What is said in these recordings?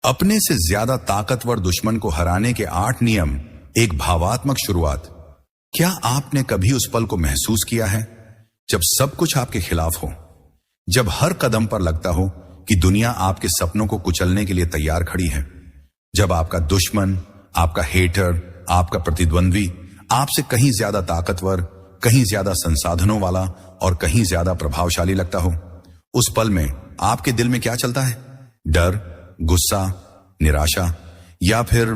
अपने से ज्यादा ताकतवर दुश्मन को हराने के 8 नियम, एक भावात्मक शुरुआत। क्या आपने कभी उस पल को महसूस किया है जब सब कुछ आपके खिलाफ हो, जब हर कदम पर लगता हो कि दुनिया आपके सपनों को कुचलने के लिए तैयार खड़ी है, जब आपका दुश्मन, आपका हेटर, आपका प्रतिद्वंद्वी आपसे कहीं ज्यादा ताकतवर, कहीं ज्यादा संसाधनों वाला और कहीं ज्यादा प्रभावशाली लगता हो? उस पल में आपके दिल में क्या चलता है? डर, गुस्सा, निराशा, या फिर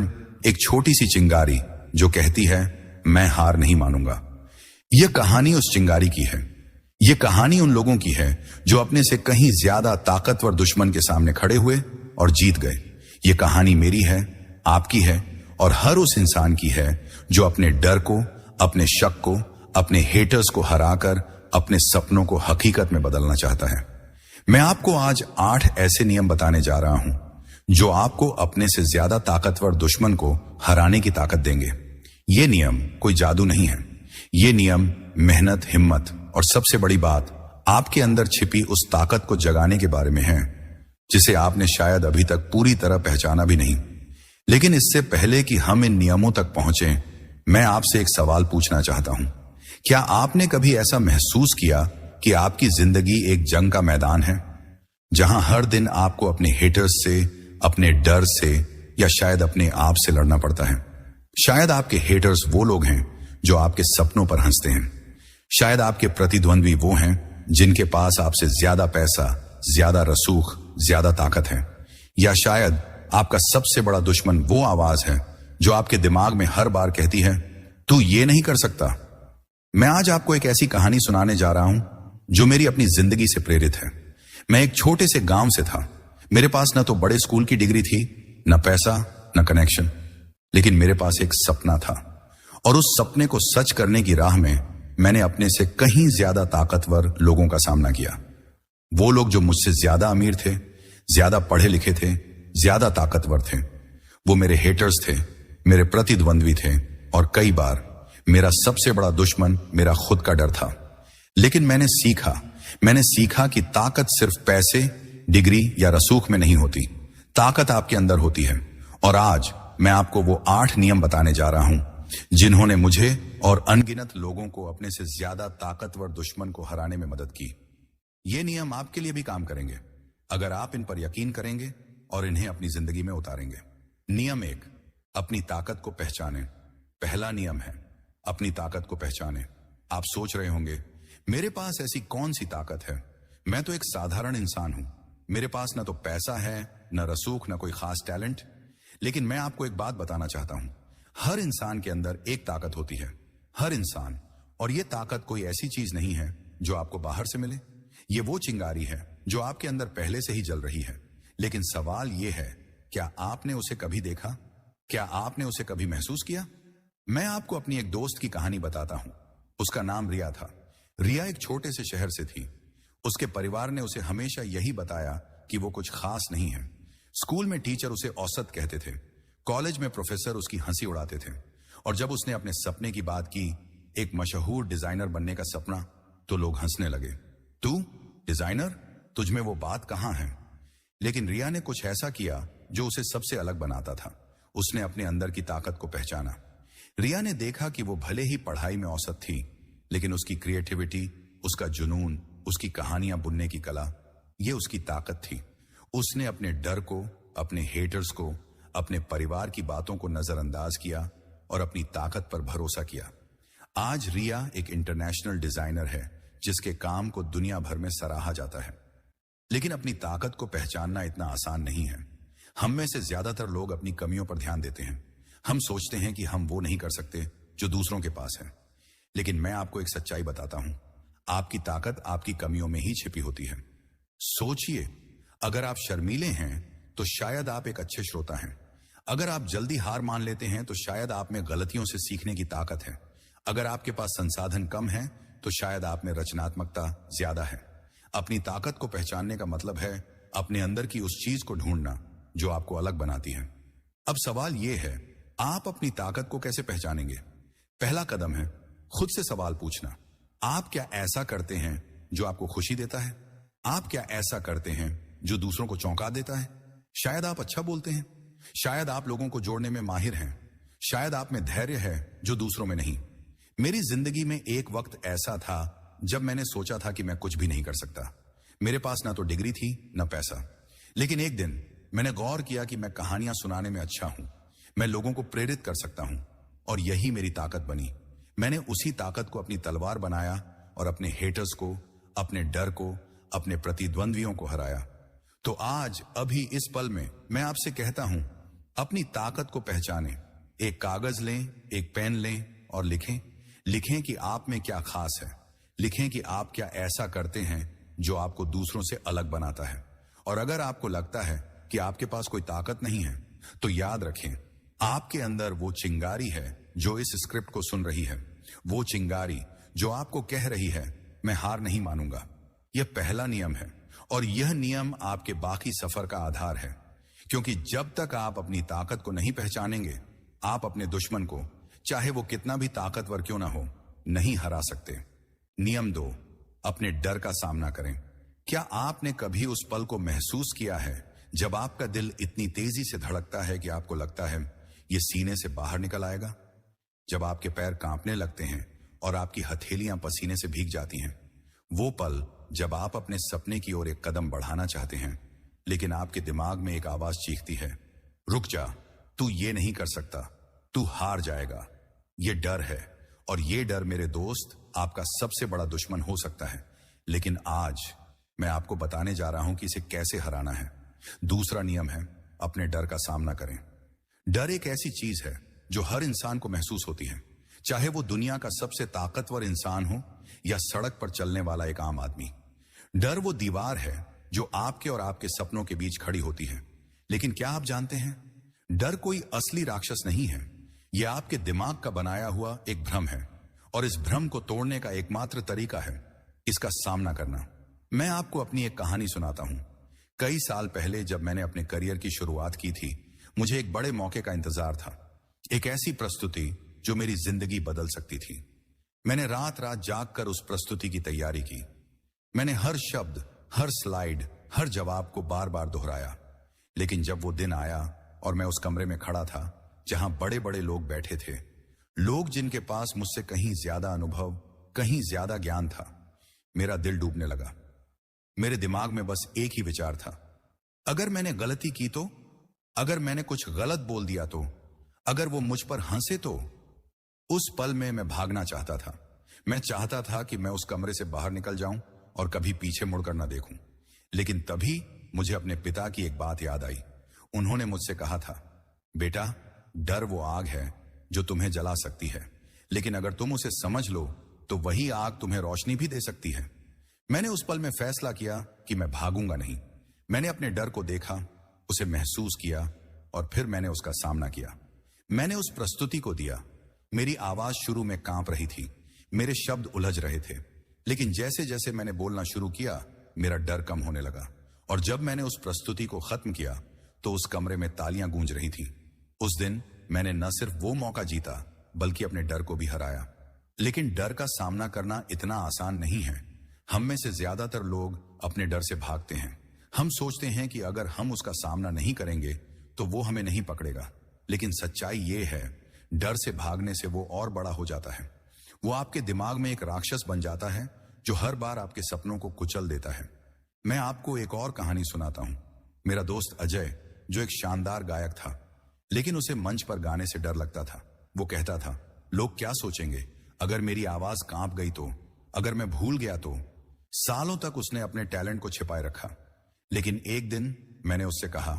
एक छोटी सी चिंगारी जो कहती है मैं हार नहीं मानूंगा? यह कहानी उस चिंगारी की है। यह कहानी उन लोगों की है जो अपने से कहीं ज्यादा ताकतवर दुश्मन के सामने खड़े हुए और जीत गए। यह कहानी मेरी है, आपकी है और हर उस इंसान की है जो अपने डर को, अपने शक को, अपने हेटर्स को हराकर अपने सपनों को हकीकत में बदलना चाहता है। मैं आपको आज 8 ऐसे नियम बताने जा रहा हूं जो आपको अपने से ज्यादा ताकतवर दुश्मन को हराने की ताकत देंगे। ये नियम कोई जादू नहीं है। ये नियम मेहनत, हिम्मत और सबसे बड़ी बात, आपके अंदर छिपी उस ताकत को जगाने के बारे में है जिसे आपने शायद अभी तक पूरी तरह पहचाना भी नहीं। लेकिन इससे पहले कि हम इन नियमों तक पहुंचे, मैं आपसे एक सवाल पूछना चाहता हूं। क्या आपने कभी ऐसा महसूस किया कि आपकी जिंदगी एक जंग का मैदान है, जहां हर दिन आपको अपने हेटर्स से, अपने डर से या शायद अपने आप से लड़ना पड़ता है? शायद आपके हेटर्स वो लोग हैं जो आपके सपनों पर हंसते हैं। शायद आपके प्रतिद्वंद्वी वो हैं जिनके पास आपसे ज्यादा पैसा, ज्यादा रसूख, ज्यादा ताकत है। या शायद आपका सबसे बड़ा दुश्मन वो आवाज है जो आपके दिमाग में हर बार कहती है तू ये नहीं कर सकता। मैं आज आपको एक ऐसी कहानी सुनाने जा रहा हूं जो मेरी अपनी जिंदगी से प्रेरित है। मैं एक छोटे से गांव से था। मेरे पास न तो बड़े स्कूल की डिग्री थी, न पैसा, न कनेक्शन, लेकिन मेरे पास एक सपना था। और उस सपने को सच करने की राह में मैंने अपने से कहीं ज्यादा ताकतवर लोगों का सामना किया। वो लोग जो मुझसे ज्यादा अमीर थे, ज्यादा पढ़े लिखे थे, ज्यादा ताकतवर थे। वो मेरे हेटर्स थे, मेरे प्रतिद्वंद्वी थे और कई बार मेरा सबसे बड़ा दुश्मन मेरा खुद का डर था। लेकिन मैंने सीखा कि ताकत सिर्फ पैसे, डिग्री या रसूख में नहीं होती। ताकत आपके अंदर होती है। और आज मैं आपको वो 8 नियम बताने जा रहा हूं जिन्होंने मुझे और अनगिनत लोगों को अपने से ज्यादा ताकतवर दुश्मन को हराने में मदद की। ये नियम आपके लिए भी काम करेंगे अगर आप इन पर यकीन करेंगे और इन्हें अपनी जिंदगी में उतारेंगे। नियम 1, अपनी ताकत को पहचानें। पहला नियम है अपनी ताकत को पहचानें। आप सोच रहे होंगे मेरे पास ऐसी कौन सी ताकत है? मैं तो एक साधारण इंसान हूं। मेरे पास न तो पैसा है, न रसूख, न कोई खास टैलेंट। लेकिन मैं आपको एक बात बताना चाहता हूं। हर इंसान के अंदर एक ताकत होती है, हर इंसान। और यह ताकत कोई ऐसी चीज नहीं है जो आपको बाहर से मिले। यह वो चिंगारी है जो आपके अंदर पहले से ही जल रही है। लेकिन सवाल यह है, क्या आपने उसे कभी देखा? क्या आपने उसे कभी महसूस किया? मैं आपको अपनी एक दोस्त की कहानी बताता हूं। उसका नाम रिया था। रिया एक छोटे से शहर से थी। उसके परिवार ने उसे हमेशा यही बताया कि वो कुछ खास नहीं है। स्कूल में टीचर उसे औसत कहते थे, कॉलेज में प्रोफेसर उसकी हंसी उड़ाते थे। और जब उसने अपने सपने की बात की, एक मशहूर डिजाइनर बनने का सपना, तो लोग हंसने लगे। तू डिजाइनर? तुझ में वो बात कहां है? लेकिन रिया ने कुछ ऐसा किया जो उसे सबसे अलग बनाता था। उसने अपने अंदर की ताकत को पहचाना। रिया ने देखा कि वो भले ही पढ़ाई में औसत थी, लेकिन उसकी क्रिएटिविटी, उसका जुनून, उसकी कहानियां बुनने की कला, ये उसकी ताकत थी। उसने अपने डर को, अपने हेटर्स को, अपने परिवार की बातों को नजरअंदाज किया और अपनी ताकत पर भरोसा किया। आज रिया एक इंटरनेशनल डिजाइनर है जिसके काम को दुनिया भर में सराहा जाता है। लेकिन अपनी ताकत को पहचानना इतना आसान नहीं है। हम में से ज्यादातर लोग अपनी कमियों पर ध्यान देते हैं। हम सोचते हैं कि हम वो नहीं कर सकते जो दूसरों के पास है। लेकिन मैं आपको एक सच्चाई बताता हूं, आपकी ताकत आपकी कमियों में ही छिपी होती है। सोचिए, अगर आप शर्मीले हैं तो शायद आप एक अच्छे श्रोता हैं। अगर आप जल्दी हार मान लेते हैं तो शायद आप में गलतियों से सीखने की ताकत है। अगर आपके पास संसाधन कम है तो शायद आप में रचनात्मकता ज्यादा है। अपनी ताकत को पहचानने का मतलब है अपने अंदर की उस चीज को ढूंढना जो आपको अलग बनाती है। अब सवाल यह है, आप अपनी ताकत को कैसे पहचानेंगे? पहला कदम है खुद से सवाल पूछना। आप क्या ऐसा करते हैं जो आपको खुशी देता है? आप क्या ऐसा करते हैं जो दूसरों को चौंका देता है? शायद आप अच्छा बोलते हैं, शायद आप लोगों को जोड़ने में माहिर हैं, शायद आप में धैर्य है जो दूसरों में नहीं। मेरी जिंदगी में एक वक्त ऐसा था जब मैंने सोचा था कि मैं कुछ भी नहीं कर सकता। मेरे पास ना तो डिग्री थी ना पैसा। लेकिन एक दिन मैंने गौर किया कि मैं कहानियां सुनाने में अच्छा हूं, मैं लोगों को प्रेरित कर सकता हूं, और यही मेरी ताकत बनी। मैंने उसी ताकत को अपनी तलवार बनाया और अपने हेटर्स को, अपने डर को, अपने प्रतिद्वंद्वियों को हराया। तो आज अभी इस पल में मैं आपसे कहता हूं, अपनी ताकत को पहचानें। एक कागज लें, एक पेन लें और लिखें। लिखें कि आप में क्या खास है। लिखें कि आप क्या ऐसा करते हैं जो आपको दूसरों से अलग बनाता है। और अगर आपको लगता है कि आपके पास कोई ताकत नहीं है, तो याद रखें, आपके अंदर वो चिंगारी है जो इस स्क्रिप्ट को सुन रही है। वो चिंगारी जो आपको कह रही है, मैं हार नहीं मानूंगा। यह पहला नियम है और यह नियम आपके बाकी सफर का आधार है। क्योंकि जब तक आप अपनी ताकत को नहीं पहचानेंगे, आप अपने दुश्मन को, चाहे वो कितना भी ताकतवर क्यों ना हो, नहीं हरा सकते। नियम 2, अपने डर का सामना करें। क्या आपने कभी उस पल को महसूस किया है जब आपका दिल इतनी तेजी से धड़कता है कि आपको लगता है ये सीने से बाहर निकल आएगा? जब आपके पैर कांपने लगते हैं और आपकी हथेलियां पसीने से भीग जाती हैं? वो पल जब आप अपने सपने की ओर एक कदम बढ़ाना चाहते हैं, लेकिन आपके दिमाग में एक आवाज चीखती है, रुक जा, तू ये नहीं कर सकता, तू हार जाएगा। ये डर है, और ये डर मेरे दोस्त आपका सबसे बड़ा दुश्मन हो सकता है। लेकिन आज मैं आपको बताने जा रहा हूं कि इसे कैसे हराना है। दूसरा नियम है, अपने डर का सामना करें। डर एक ऐसी चीज है जो हर इंसान को महसूस होती है, चाहे वो दुनिया का सबसे ताकतवर इंसान हो या सड़क पर चलने वाला एक आम आदमी। डर वो दीवार है जो आपके और आपके सपनों के बीच खड़ी होती है। लेकिन क्या आप जानते हैं, डर कोई असली राक्षस नहीं है। यह आपके दिमाग का बनाया हुआ एक भ्रम है, और इस भ्रम को तोड़ने का एकमात्र तरीका है इसका सामना करना। मैं आपको अपनी एक कहानी सुनाता हूं। कई साल पहले जब मैंने अपने करियर की शुरुआत की थी, मुझे एक बड़े मौके का इंतजार था। एक ऐसी प्रस्तुति जो मेरी जिंदगी बदल सकती थी। मैंने रात रात जागकर उस प्रस्तुति की तैयारी की। मैंने हर शब्द, हर स्लाइड, हर जवाब को बार बार दोहराया। लेकिन जब वो दिन आया और मैं उस कमरे में खड़ा था जहां बड़े बड़े लोग बैठे थे, लोग जिनके पास मुझसे कहीं ज्यादा अनुभव, कहीं ज्यादा ज्ञान था, मेरा दिल डूबने लगा। मेरे दिमाग में बस एक ही विचार था, अगर मैंने गलती की तो, अगर मैंने कुछ गलत बोल दिया तो, अगर वो मुझ पर हंसे तो। उस पल में मैं भागना चाहता था। मैं चाहता था कि मैं उस कमरे से बाहर निकल जाऊं और कभी पीछे मुड़कर ना देखूं। लेकिन तभी मुझे अपने पिता की एक बात याद आई। उन्होंने मुझसे कहा था, बेटा, डर वो आग है जो तुम्हें जला सकती है, लेकिन अगर तुम उसे समझ लो तो वही आग तुम्हें रोशनी भी दे सकती है। मैंने उस पल में फैसला किया कि मैं भागूंगा नहीं। मैंने अपने डर को देखा, उसे महसूस किया, और फिर मैंने उसका सामना किया। मैंने उस प्रस्तुति को दिया। मेरी आवाज शुरू में कांप रही थी, मेरे शब्द उलझ रहे थे, लेकिन जैसे जैसे मैंने बोलना शुरू किया, मेरा डर कम होने लगा। और जब मैंने उस प्रस्तुति को खत्म किया तो उस कमरे में तालियां गूंज रही थी। उस दिन मैंने न सिर्फ वो मौका जीता, बल्कि अपने डर को भी हराया। लेकिन डर का सामना करना इतना आसान नहीं है। हम में से ज्यादातर लोग अपने डर से भागते हैं। हम सोचते हैं कि अगर हम उसका सामना नहीं करेंगे तो वो हमें नहीं पकड़ेगा। लेकिन सच्चाई ये है, डर से भागने से वो और बड़ा हो जाता है। वो आपके दिमाग में एक राक्षस बन जाता है जो हर बार आपके सपनों को कुचल देता है। मैं आपको एक और कहानी सुनाता हूं। मेरा दोस्त अजय, जो एक शानदार गायक था, लेकिन उसे मंच पर गाने से डर लगता था। वो कहता था, लोग क्या सोचेंगे, अगर मेरी आवाज कांप गई तो, अगर मैं भूल गया तो। सालों तक उसने अपने टैलेंट को छिपाए रखा। लेकिन एक दिन मैंने उससे कहा,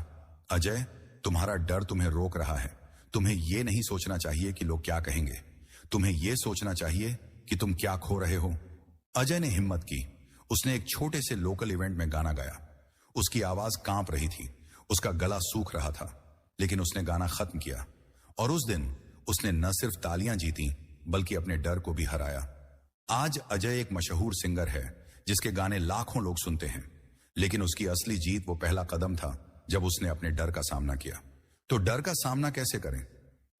अजय, तुम्हारा डर तुम्हें रोक रहा है। तुम्हें यह नहीं सोचना चाहिए कि लोग क्या कहेंगे, तुम्हें यह सोचना चाहिए कि तुम क्या खो रहे हो। अजय ने हिम्मत की। उसने एक छोटे से लोकल इवेंट में गाना गाया। उसकी आवाज कांप रही थी, उसका गला सूख रहा था, लेकिन उसने गाना खत्म किया। और उस दिन उसने न सिर्फ तालियां जीती, बल्कि अपने डर को भी हराया। आज अजय एक मशहूर सिंगर है जिसके गाने लाखों लोग सुनते हैं। लेकिन उसकी असली जीत वो पहला कदम था जब उसने अपने डर का सामना किया। तो डर का सामना कैसे करें?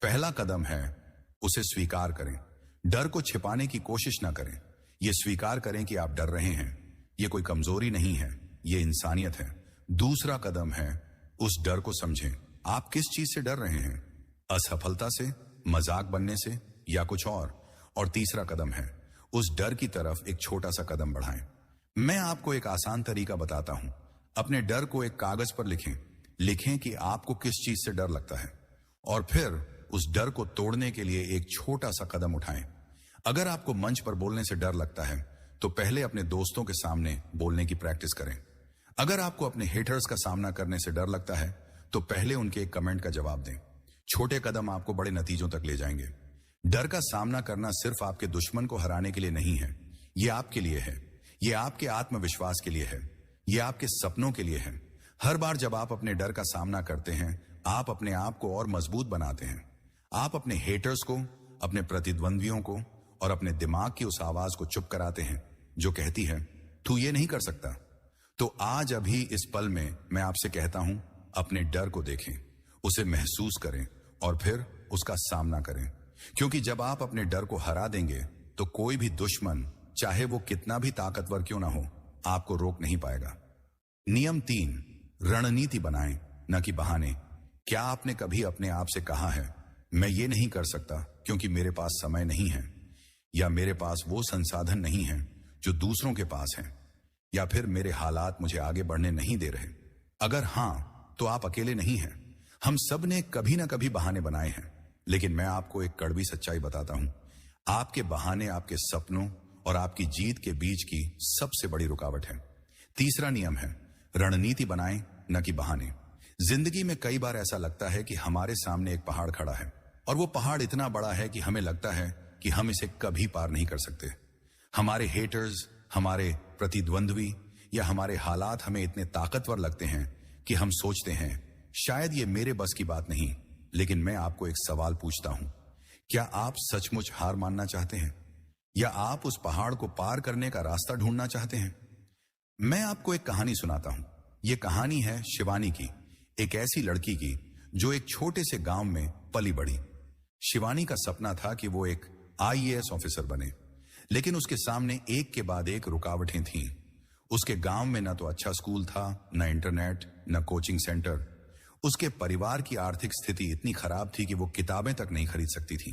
पहला कदम है उसे स्वीकार करें। डर को छिपाने की कोशिश ना करें। यह स्वीकार करें कि आप डर रहे हैं। यह कोई कमजोरी नहीं है, यह इंसानियत है। दूसरा कदम है उस डर को समझें। आप किस चीज से डर रहे हैं? असफलता से, मजाक बनने से, या कुछ और तीसरा कदम है उस डर की तरफ एक छोटा सा कदम बढ़ाएं। मैं आपको एक आसान तरीका बताता हूं। अपने डर को एक कागज पर लिखें कि आपको किस चीज से डर लगता है, और फिर उस डर को तोड़ने के लिए एक छोटा सा कदम उठाएं। अगर आपको मंच पर बोलने से डर लगता है तो पहले अपने दोस्तों के सामने बोलने की प्रैक्टिस करें। अगर आपको अपने हेटर्स का सामना करने से डर लगता है तो पहले उनके एक कमेंट का जवाब दें। छोटे कदम आपको बड़े नतीजों तक ले जाएंगे। डर का सामना करना सिर्फ आपके दुश्मन को हराने के लिए नहीं है, यह आपके लिए है, यह आपके आत्मविश्वास के लिए है, यह आपके सपनों के लिए है। हर बार जब आप अपने डर का सामना करते हैं, आप अपने आप को और मजबूत बनाते हैं। आप अपने हेटर्स को, अपने प्रतिद्वंद्वियों को और अपने दिमाग की उस आवाज को चुप कराते हैं जो कहती है तू ये नहीं कर सकता। तो आज अभी इस पल में मैं आपसे कहता हूं, अपने डर को देखें, उसे महसूस करें और फिर उसका सामना करें। क्योंकि जब आप अपने डर को हरा देंगे तो कोई भी दुश्मन, चाहे वो कितना भी ताकतवर क्यों ना हो, आपको रोक नहीं पाएगा। नियम 3, रणनीति बनाएं, न कि बहाने। क्या आपने कभी अपने आप से कहा है मैं ये नहीं कर सकता क्योंकि मेरे पास समय नहीं है, या मेरे पास वो संसाधन नहीं है जो दूसरों के पास है, या फिर मेरे हालात मुझे आगे बढ़ने नहीं दे रहे? अगर हां, तो आप अकेले नहीं हैं। हम सब ने कभी ना कभी बहाने बनाए हैं, लेकिन मैं आपको एक कड़वी सच्चाई बताता हूं। आपके बहाने आपके सपनों और आपकी जीत के बीच की सबसे बड़ी रुकावट है। तीसरा नियम है, रणनीति बनाएं, न कि बहाने। जिंदगी में कई बार ऐसा लगता है कि हमारे सामने एक पहाड़ खड़ा है, और वो पहाड़ इतना बड़ा है कि हमें लगता है कि हम इसे कभी पार नहीं कर सकते। हमारे हेटर्स, हमारे प्रतिद्वंद्वी या हमारे हालात हमें इतने ताकतवर लगते हैं कि हम सोचते हैं शायद ये मेरे बस की बात नहीं। लेकिन मैं आपको एक सवाल पूछता हूं, क्या आप सचमुच हार मानना चाहते हैं, या आप उस पहाड़ को पार करने का रास्ता ढूंढना चाहते हैं? मैं आपको एक कहानी सुनाता हूं। यह कहानी है शिवानी की, एक ऐसी लड़की की जो एक छोटे से गांव में पली बढ़ी। शिवानी का सपना था कि वो एक IAS ऑफिसर बने, लेकिन उसके सामने एक के बाद एक रुकावटें थीं। उसके गांव में न तो अच्छा स्कूल था, न इंटरनेट, न कोचिंग सेंटर। उसके परिवार की आर्थिक स्थिति इतनी खराब थी कि वो किताबें तक नहीं खरीद सकती थी।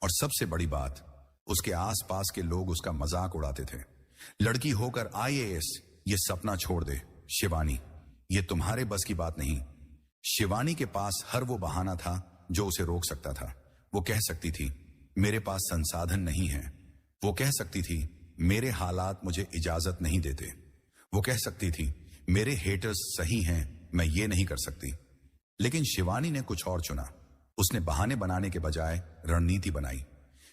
और सबसे बड़ी बात, उसके आसपास के लोग उसका मजाक उड़ाते थे। लड़की होकर IAS, ये सपना छोड़ दे शिवानी, ये तुम्हारे बस की बात नहीं। शिवानी के पास हर वो बहाना था जो उसे रोक सकता था। वो कह सकती थी मेरे पास संसाधन नहीं है। वो कह सकती थी मेरे हालात मुझे इजाजत नहीं देते। वो कह सकती थी मेरे हेटर्स सही हैं, मैं ये नहीं कर सकती। लेकिन शिवानी ने कुछ और चुना। उसने बहाने बनाने के बजाय रणनीति बनाई।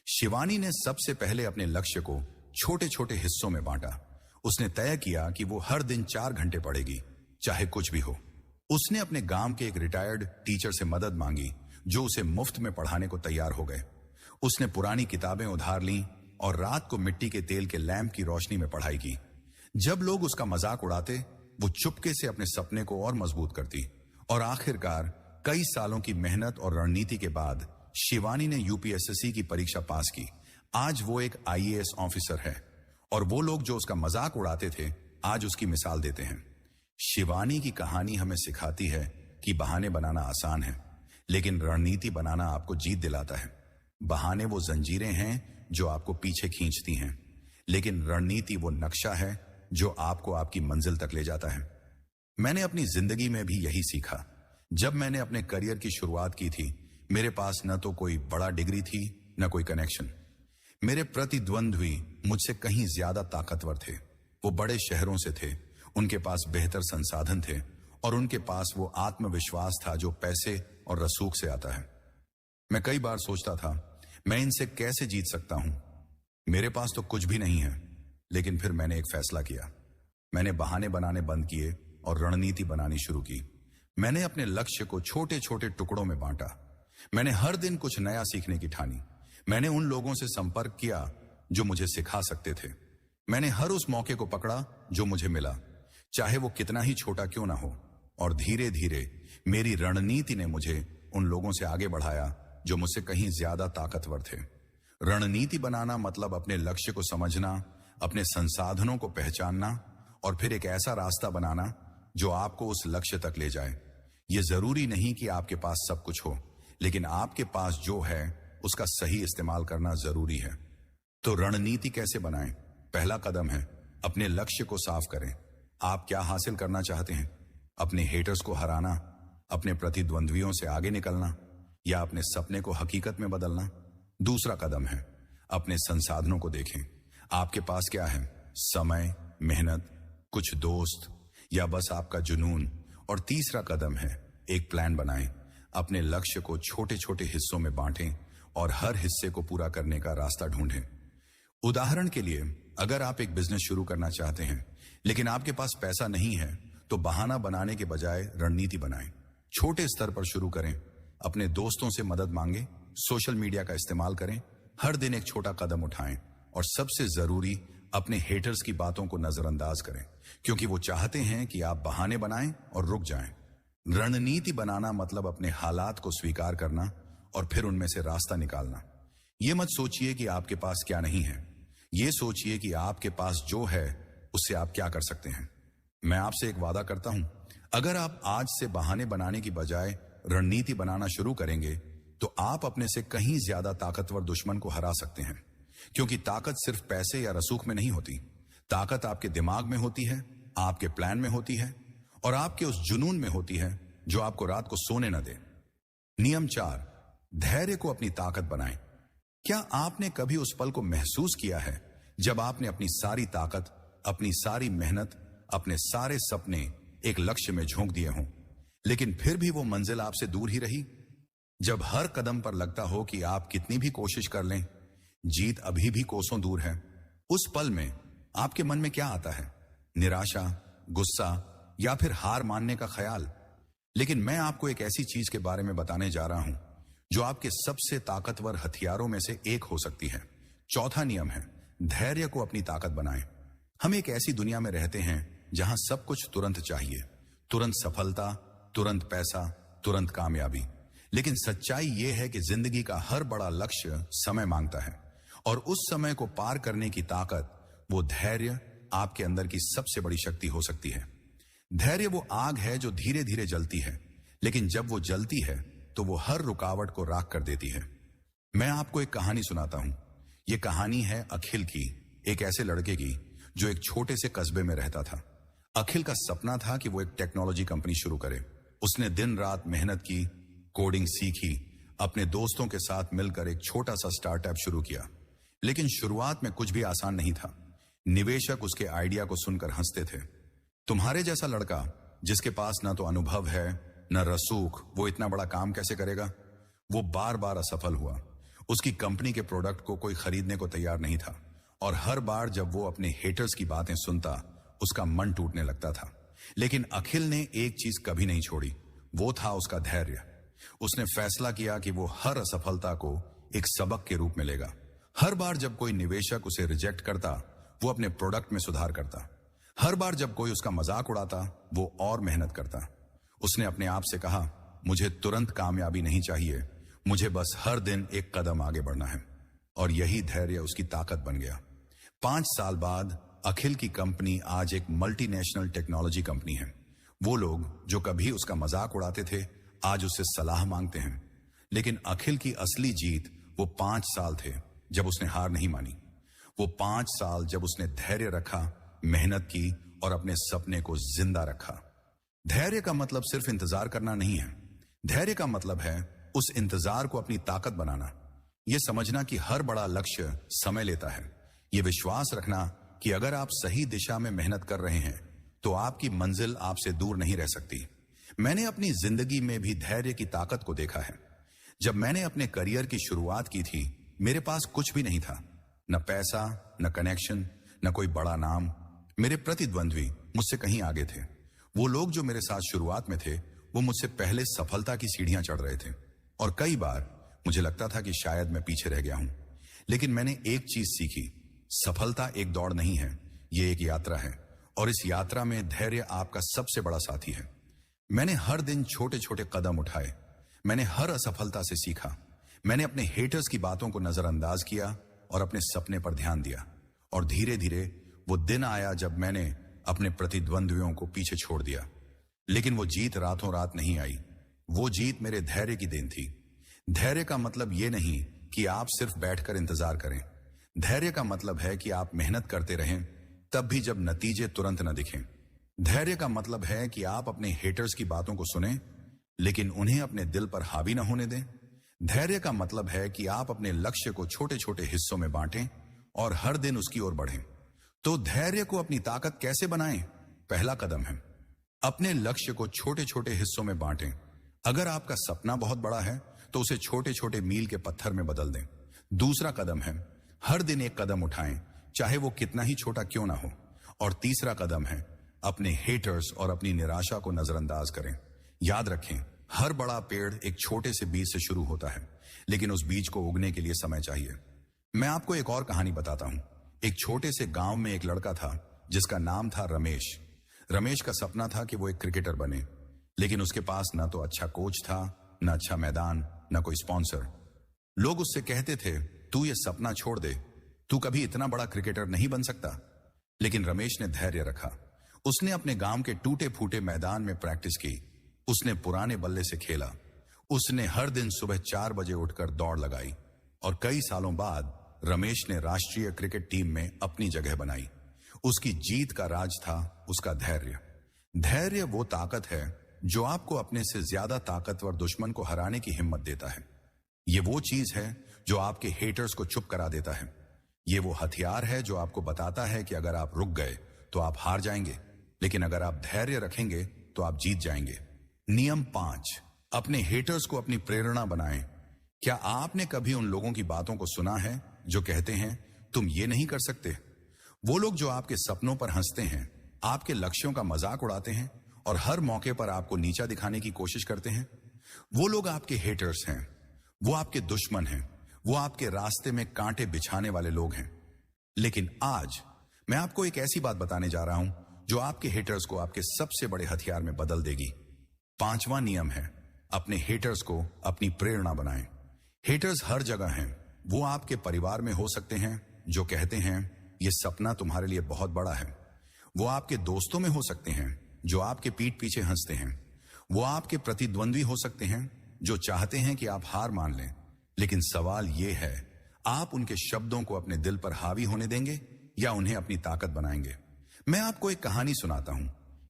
शिवानी ने सबसे पहले अपने लक्ष्य को छोटे छोटे हिस्सों में बांटा। उसने तय किया कि वो हर दिन 4 घंटे पढ़ेगी, चाहे कुछ भी हो। उसने अपने गांव के एक रिटायर्ड टीचर से मदद मांगी जो उसे मुफ्त में पढ़ाने को तैयार हो गए। उसने पुरानी किताबें उधार लीं और रात को मिट्टी के तेल के लैंप की रोशनी में पढ़ाई की। जब लोग उसका मजाक उड़ाते, वो चुपके से अपने सपने को और मजबूत करती। और आखिरकार कई सालों की मेहनत और रणनीति के बाद शिवानी ने UPSSC की परीक्षा पास की। आज वो एक IAS ऑफिसर है, और वो लोग जो उसका मजाक उड़ाते थे आज उसकी मिसाल देते हैं। शिवानी की कहानी हमें सिखाती है कि बहाने बनाना आसान है, लेकिन रणनीति बनाना आपको जीत दिलाता है। बहाने वो जंजीरें हैं जो आपको पीछे खींचती हैं, लेकिन रणनीति वो नक्शा है जो आपको आपकी मंजिल तक ले जाता है। मैंने अपनी जिंदगी में भी यही सीखा। जब मैंने अपने करियर की शुरुआत की थी, मेरे पास न तो कोई बड़ा डिग्री थी, न कोई कनेक्शन। मेरे प्रतिद्वंद्वी मुझसे कहीं ज्यादा ताकतवर थे। वो बड़े शहरों से थे, उनके पास बेहतर संसाधन थे, और उनके पास वो आत्मविश्वास था जो पैसे और रसूख से आता है। मैं कई बार सोचता था मैं इनसे कैसे जीत सकता हूं, मेरे पास तो कुछ भी नहीं है। लेकिन फिर मैंने एक फैसला किया। मैंने बहाने बनाने बंद किए और रणनीति बनानी शुरू की। मैंने अपने लक्ष्य को छोटे छोटे टुकड़ों में बांटा। मैंने हर दिन कुछ नया सीखने की ठानी। मैंने उन लोगों से संपर्क किया जो मुझे सिखा सकते थे। मैंने हर उस मौके को पकड़ा जो मुझे मिला, चाहे वो कितना ही छोटा क्यों ना हो। और धीरे धीरे मेरी रणनीति ने मुझे उन लोगों से आगे बढ़ाया जो मुझसे कहीं ज्यादा ताकतवर थे। रणनीति बनाना मतलब अपने लक्ष्य को समझना, अपने संसाधनों को पहचानना और फिर एक ऐसा रास्ता बनाना जो आपको उस लक्ष्य तक ले जाए। यह जरूरी नहीं कि आपके पास सब कुछ हो, लेकिन आपके पास जो है उसका सही इस्तेमाल करना जरूरी है। तो रणनीति कैसे बनाएं? पहला कदम है अपने लक्ष्य को साफ करें। आप क्या हासिल करना चाहते हैं? अपने हेटर्स को हराना, अपने प्रतिद्वंद्वियों से आगे निकलना, या अपने सपने को हकीकत में बदलना? दूसरा कदम है अपने संसाधनों को देखें। आपके पास क्या है? समय, मेहनत, कुछ दोस्त, या बस आपका जुनून? और तीसरा कदम है एक प्लान बनाएं। अपने लक्ष्य को छोटे छोटे हिस्सों में बांटें और हर हिस्से को पूरा करने का रास्ता ढूंढें। उदाहरण के लिए, अगर आप एक बिजनेस शुरू करना चाहते हैं लेकिन आपके पास पैसा नहीं है, तो बहाना बनाने के बजाय रणनीति बनाएं। छोटे स्तर पर शुरू करें, अपने दोस्तों से मदद मांगें, सोशल मीडिया का इस्तेमाल करें, हर दिन एक छोटा कदम उठाएं, और सबसे जरूरी अपने हेटर्स की बातों को नजरअंदाज करें, क्योंकि वो चाहते हैं कि आप बहाने बनाएं और रुक जाएं। रणनीति बनाना मतलब अपने हालात को स्वीकार करना और फिर उनमें से रास्ता निकालना। यह मत सोचिए कि आपके पास क्या नहीं है, यह सोचिए कि आपके पास जो है उससे आप क्या कर सकते हैं। मैं आपसे एक वादा करता हूं, अगर आप आज से बहाने बनाने की बजाय रणनीति बनाना शुरू करेंगे तो आप अपने से कहीं ज्यादा ताकतवर दुश्मन को हरा सकते हैं। क्योंकि ताकत सिर्फ पैसे या रसूख में नहीं होती, ताकत आपके दिमाग में होती है, आपके प्लान में होती है, और आपके उस जुनून में होती है जो आपको रात को सोने न दे। नियम 4, धैर्य को अपनी ताकत बनाएं। क्या आपने कभी उस पल को महसूस किया है जब आपने अपनी सारी ताकत, अपनी सारी मेहनत, अपने सारे सपने एक लक्ष्य में झोंक दिए हों, लेकिन फिर भी वो मंजिल आपसे दूर ही रही? जब हर कदम पर लगता हो कि आप कितनी भी कोशिश कर लें, जीत अभी भी कोसों दूर है, उस पल में आपके मन में क्या आता है? निराशा, गुस्सा, या फिर हार मानने का ख्याल? लेकिन मैं आपको एक ऐसी चीज के बारे में बताने जा रहा हूं जो आपके सबसे ताकतवर हथियारों में से एक हो सकती है। चौथा नियम है धैर्य को अपनी ताकत बनाएं। हम एक ऐसी दुनिया में रहते हैं जहां सब कुछ तुरंत चाहिए, तुरंत सफलता, तुरंत पैसा, तुरंत कामयाबी। लेकिन सच्चाई यह है कि जिंदगी का हर बड़ा लक्ष्य समय मांगता है, और उस समय को पार करने की ताकत, वो धैर्य आपके अंदर की सबसे बड़ी शक्ति हो सकती है। धैर्य वो आग है जो धीरे धीरे जलती है, लेकिन जब वो जलती है तो वो हर रुकावट को राख कर देती है। मैं आपको एक कहानी सुनाता हूं। ये कहानी है अखिल की, एक ऐसे लड़के की जो एक छोटे से कस्बे में रहता था। अखिल का सपना था कि वो एक टेक्नोलॉजी कंपनी शुरू करे। उसने दिन रात मेहनत की, कोडिंग सीखी, अपने दोस्तों के साथ मिलकर एक छोटा सा स्टार्टअप शुरू किया। लेकिन शुरुआत में कुछ भी आसान नहीं था। निवेशक उसके आइडिया को सुनकर हंसते थे। तुम्हारे जैसा लड़का जिसके पास ना तो अनुभव है न रसूख, वो इतना बड़ा काम कैसे करेगा? वो बार बार असफल हुआ। उसकी कंपनी के प्रोडक्ट को कोई खरीदने को तैयार नहीं था, और हर बार जब वो अपने हेटर्स की बातें सुनता, उसका मन टूटने लगता था। लेकिन अखिल ने एक चीज कभी नहीं छोड़ी, वो था उसका धैर्य। उसने फैसला किया कि वो हर असफलता को एक सबक के रूप में लेगा। हर बार जब कोई निवेशक उसे रिजेक्ट करता, वो अपने प्रोडक्ट में सुधार करता। हर बार जब कोई उसका मजाक उड़ाता, वो और मेहनत करता। उसने अपने आप से कहा, मुझे तुरंत कामयाबी नहीं चाहिए, मुझे बस हर दिन एक कदम आगे बढ़ना है। और यही धैर्य उसकी ताकत बन गया। 5 साल बाद अखिल की कंपनी आज एक मल्टीनेशनल टेक्नोलॉजी कंपनी है। वो लोग जो कभी उसका मजाक उड़ाते थे, आज उससे सलाह मांगते हैं। लेकिन अखिल की असली जीत वो 5 साल थे जब उसने हार नहीं मानी। वो 5 साल जब उसने धैर्य रखा, मेहनत की और अपने सपने को जिंदा रखा। धैर्य का मतलब सिर्फ इंतजार करना नहीं है। धैर्य का मतलब है उस इंतजार को अपनी ताकत बनाना। यह समझना कि हर बड़ा लक्ष्य समय लेता है। यह विश्वास रखना कि अगर आप सही दिशा में मेहनत कर रहे हैं तो आपकी मंजिल आपसे दूर नहीं रह सकती। मैंने अपनी जिंदगी में भी धैर्य की ताकत को देखा है। जब मैंने अपने करियर की शुरुआत की थी, मेरे पास कुछ भी नहीं था, न पैसा, न कनेक्शन, न कोई बड़ा नाम। मेरे प्रतिद्वंद्वी मुझसे कहीं आगे थे। वो लोग जो मेरे साथ शुरुआत में थे, वो मुझसे पहले सफलता की सीढ़ियां चढ़ रहे थे, और कई बार मुझे लगता था कि शायद मैं पीछे रह गया हूं। लेकिन मैंने एक चीज सीखी, सफलता एक दौड़ नहीं है, ये एक यात्रा है, और इस यात्रा में धैर्य आपका सबसे बड़ा साथी है। मैंने हर दिन छोटे छोटे कदम उठाए, मैंने हर असफलता से सीखा, मैंने अपने हेटर्स की बातों को नजरअंदाज किया और अपने सपने पर ध्यान दिया। और धीरे धीरे वो दिन आया जब मैंने अपने प्रतिद्वंद्वियों को पीछे छोड़ दिया। लेकिन वो जीत रातों रात नहीं आई। वो जीत मेरे धैर्य की देन थी। धैर्य का मतलब ये नहीं कि आप सिर्फ बैठकर इंतजार करें। धैर्य का मतलब है कि आप मेहनत करते रहें, तब भी जब नतीजे तुरंत न दिखें। धैर्य का मतलब है कि आप अपने हेटर्स की बातों को सुनें, लेकिन उन्हें अपने दिल पर हावी न होने दें। धैर्य का मतलब है कि आप अपने लक्ष्य को छोटे छोटे हिस्सों में बांटें और हर दिन उसकी ओर बढ़ें। तो धैर्य को अपनी ताकत कैसे बनाएं? पहला कदम है अपने लक्ष्य को छोटे छोटे हिस्सों में बांटें। अगर आपका सपना बहुत बड़ा है तो उसे छोटे छोटे मील के पत्थर में बदल दें। दूसरा कदम है हर दिन एक कदम उठाएं, चाहे वो कितना ही छोटा क्यों ना हो। और तीसरा कदम है अपने हेटर्स और अपनी निराशा को नजरअंदाज करें। याद रखें, हर बड़ा पेड़ एक छोटे से बीज से शुरू होता है, लेकिन उस बीज को उगने के लिए समय चाहिए। मैं आपको एक और कहानी बताता हूं। एक छोटे से गांव में एक लड़का था जिसका नाम था रमेश। रमेश का सपना था कि वो एक क्रिकेटर बने, लेकिन उसके पास ना तो अच्छा कोच था, ना अच्छा मैदान, ना कोई स्पॉन्सर। लोग उससे कहते थे, तू ये सपना छोड़ दे, तू कभी इतना बड़ा क्रिकेटर नहीं बन सकता। लेकिन रमेश ने धैर्य रखा। उसने अपने गांव के टूटे फूटे मैदान में प्रैक्टिस की। उसने पुराने बल्ले से खेला। उसने हर दिन सुबह 4 बजे उठकर दौड़ लगाई और कई सालों बाद रमेश ने राष्ट्रीय क्रिकेट टीम में अपनी जगह बनाई। उसकी जीत का राज था उसका धैर्य। धैर्य वो ताकत है जो आपको अपने से ज्यादा ताकतवर दुश्मन को हराने की हिम्मत देता है। ये वो चीज है जो आपके हेटर्स को चुप करा देता है। ये वो हथियार है जो आपको बताता है कि अगर आप रुक गए तो आप हार जाएंगे, लेकिन अगर आप धैर्य रखेंगे तो आप जीत जाएंगे। नियम 5, अपने हेटर्स को अपनी प्रेरणा बनाएं। क्या आपने कभी उन लोगों की बातों को सुना है जो कहते हैं तुम ये नहीं कर सकते? वो लोग जो आपके सपनों पर हंसते हैं, आपके लक्ष्यों का मजाक उड़ाते हैं और हर मौके पर आपको नीचा दिखाने की कोशिश करते हैं। वो लोग आपके हेटर्स हैं, वो आपके दुश्मन हैं, वो आपके रास्ते में कांटे बिछाने वाले लोग हैं। लेकिन आज मैं आपको एक ऐसी बात बताने जा रहा हूं जो आपके हेटर्स को आपके सबसे बड़े हथियार में बदल देगी। 5वां नियम है अपने हेटर्स को अपनी प्रेरणा बनाएं। हेटर्स हर जगह हैं। वो आपके परिवार में हो सकते हैं जो कहते हैं ये सपना तुम्हारे लिए बहुत बड़ा है। वो आपके दोस्तों में हो सकते हैं जो आपके पीठ पीछे हंसते हैं। वो आपके प्रतिद्वंद्वी हो सकते हैं जो चाहते हैं कि आप हार मान लें। लेकिन सवाल यह है, आप उनके शब्दों को अपने दिल पर हावी होने देंगे या उन्हें अपनी ताकत बनाएंगे? मैं आपको एक कहानी सुनाता हूं।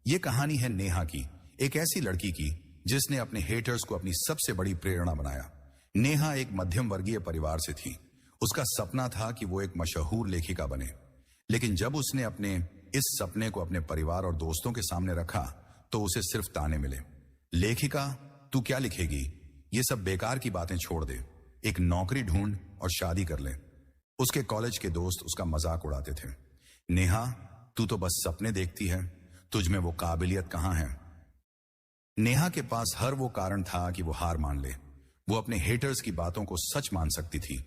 यह कहानी है नेहा की, एक ऐसी लड़की की जिसने अपने हेटर्स को अपनी सबसे बड़ी प्रेरणा बनाया। नेहा एक मध्यम वर्गीय परिवार से थी। उसका सपना था कि वो एक मशहूर लेखिका बने। लेकिन जब उसने अपने इस सपने को अपने परिवार और दोस्तों के सामने रखा तो उसे सिर्फ ताने मिले। लेखिका, तू क्या लिखेगी? ये सब बेकार की बातें छोड़ दे, एक नौकरी ढूंढ और शादी कर ले। उसके कॉलेज के दोस्त उसका मजाक उड़ाते थे। नेहा, तू तो बस सपने देखती है, तुझ में वो काबिलियत कहां है? नेहा के पास हर वो कारण था कि वो हार मान ले। वो अपने हेटर्स की बातों को सच मान सकती थी।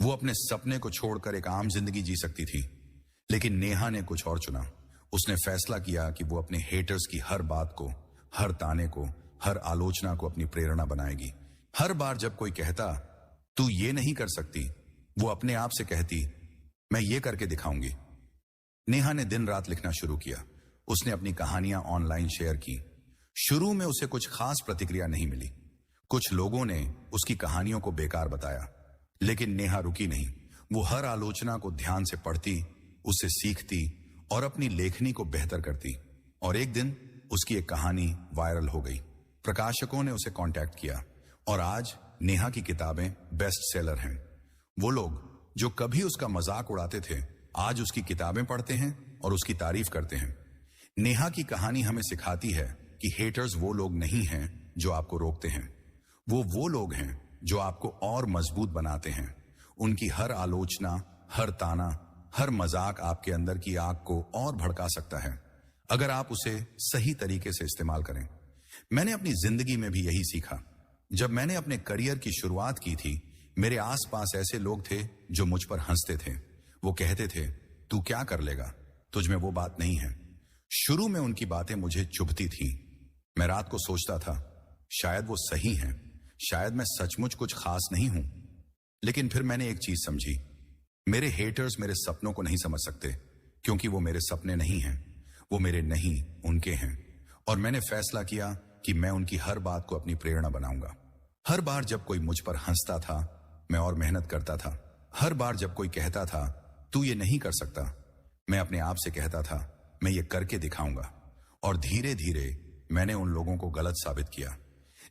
वो अपने सपने को छोड़कर एक आम जिंदगी जी सकती थी। लेकिन नेहा ने कुछ और चुना। उसने फैसला किया कि वो अपने हेटर्स की हर बात को, हर ताने को, हर आलोचना को अपनी प्रेरणा बनाएगी। हर बार जब कोई कहता तू ये नहीं कर सकती, वो अपने आप से कहती मैं ये करके दिखाऊंगी। नेहा ने दिन रात लिखना शुरू किया। उसने अपनी कहानियां ऑनलाइन शेयर की। शुरू में उसे कुछ खास प्रतिक्रिया नहीं मिली। कुछ लोगों ने उसकी कहानियों को बेकार बताया, लेकिन नेहा रुकी नहीं। वो हर आलोचना को ध्यान से पढ़ती, उससे सीखती और अपनी लेखनी को बेहतर करती। और एक दिन उसकी एक कहानी वायरल हो गई। प्रकाशकों ने उसे कांटेक्ट किया और आज नेहा की किताबें बेस्ट सेलर हैं। वो लोग जो कभी उसका मजाक उड़ाते थे आज उसकी किताबें पढ़ते हैं और उसकी तारीफ करते हैं। नेहा की कहानी हमें सिखाती है कि हेटर्स वो लोग नहीं हैं जो आपको रोकते हैं। वो लोग हैं जो आपको और मजबूत बनाते हैं। उनकी हर आलोचना, हर ताना, हर मजाक आपके अंदर की आग को और भड़का सकता है, अगर आप उसे सही तरीके से इस्तेमाल करें। मैंने अपनी जिंदगी में भी यही सीखा। जब मैंने अपने करियर की शुरुआत की थी, मेरे आसपास ऐसे लोग थे जो मुझ पर हंसते थे। वो कहते थे तू क्या कर लेगा, तुझ में वो बात नहीं है। शुरू में उनकी बातें मुझे चुभती थी। मैं रात को सोचता था शायद वो सही हैं, शायद मैं सचमुच कुछ खास नहीं हूं। लेकिन फिर मैंने एक चीज समझी, मेरे हेटर्स मेरे सपनों को नहीं समझ सकते, क्योंकि वो मेरे सपने नहीं हैं, वो मेरे नहीं उनके हैं। और मैंने फैसला किया कि मैं उनकी हर बात को अपनी प्रेरणा बनाऊंगा। हर बार जब कोई मुझ पर हंसता था, मैं और मेहनत करता था। हर बार जब कोई कहता था तू ये नहीं कर सकता, मैं अपने आप से कहता था मैं ये करके दिखाऊंगा। और धीरे धीरे मैंने उन लोगों को गलत साबित किया।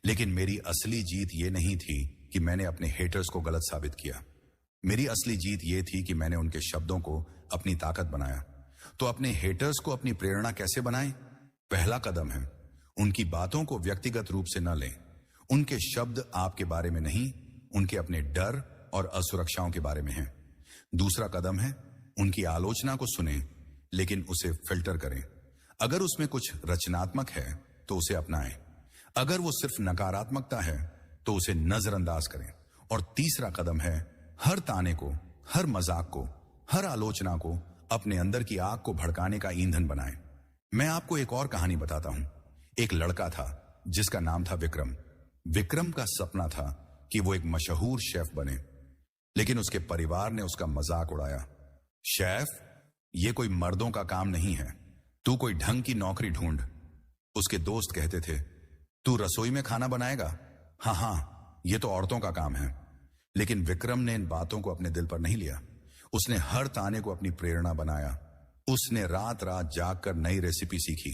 लेकिन मेरी असली जीत ये नहीं थी कि मैंने अपने हेटर्स को गलत साबित किया। मेरी असली जीत ये थी कि मैंने उनके शब्दों को अपनी ताकत बनाया। तो अपने हेटर्स को अपनी प्रेरणा कैसे बनाएं? पहला कदम है, उनकी बातों को व्यक्तिगत रूप से न लें। उनके शब्द आपके बारे में नहीं, उनके अपने डर और असुरक्षाओं के बारे में हैं। दूसरा कदम है, उनकी आलोचना को सुनें, लेकिन उसे फिल्टर करें। अगर उसमें कुछ रचनात्मक है तो उसे अपनाएं। अगर वो सिर्फ नकारात्मकता है तो उसे नजरअंदाज करें। और तीसरा कदम है, हर ताने को, हर मजाक को, हर आलोचना को अपने अंदर की आग को भड़काने का ईंधन बनाएं। मैं आपको एक और कहानी बताता हूं। एक लड़का था जिसका नाम था विक्रम। विक्रम का सपना था कि वो एक मशहूर शेफ बने, लेकिन उसके परिवार ने उसका मजाक उड़ाया। शेफ, ये कोई मर्दों का काम नहीं है, तू कोई ढंग की नौकरी ढूंढ। उसके दोस्त कहते थे तू रसोई में खाना बनाएगा? हाँ हाँ, ये तो औरतों का काम है। लेकिन विक्रम ने इन बातों को अपने दिल पर नहीं लिया। उसने हर ताने को अपनी प्रेरणा बनाया। उसने रात रात जागकर नई रेसिपी सीखी,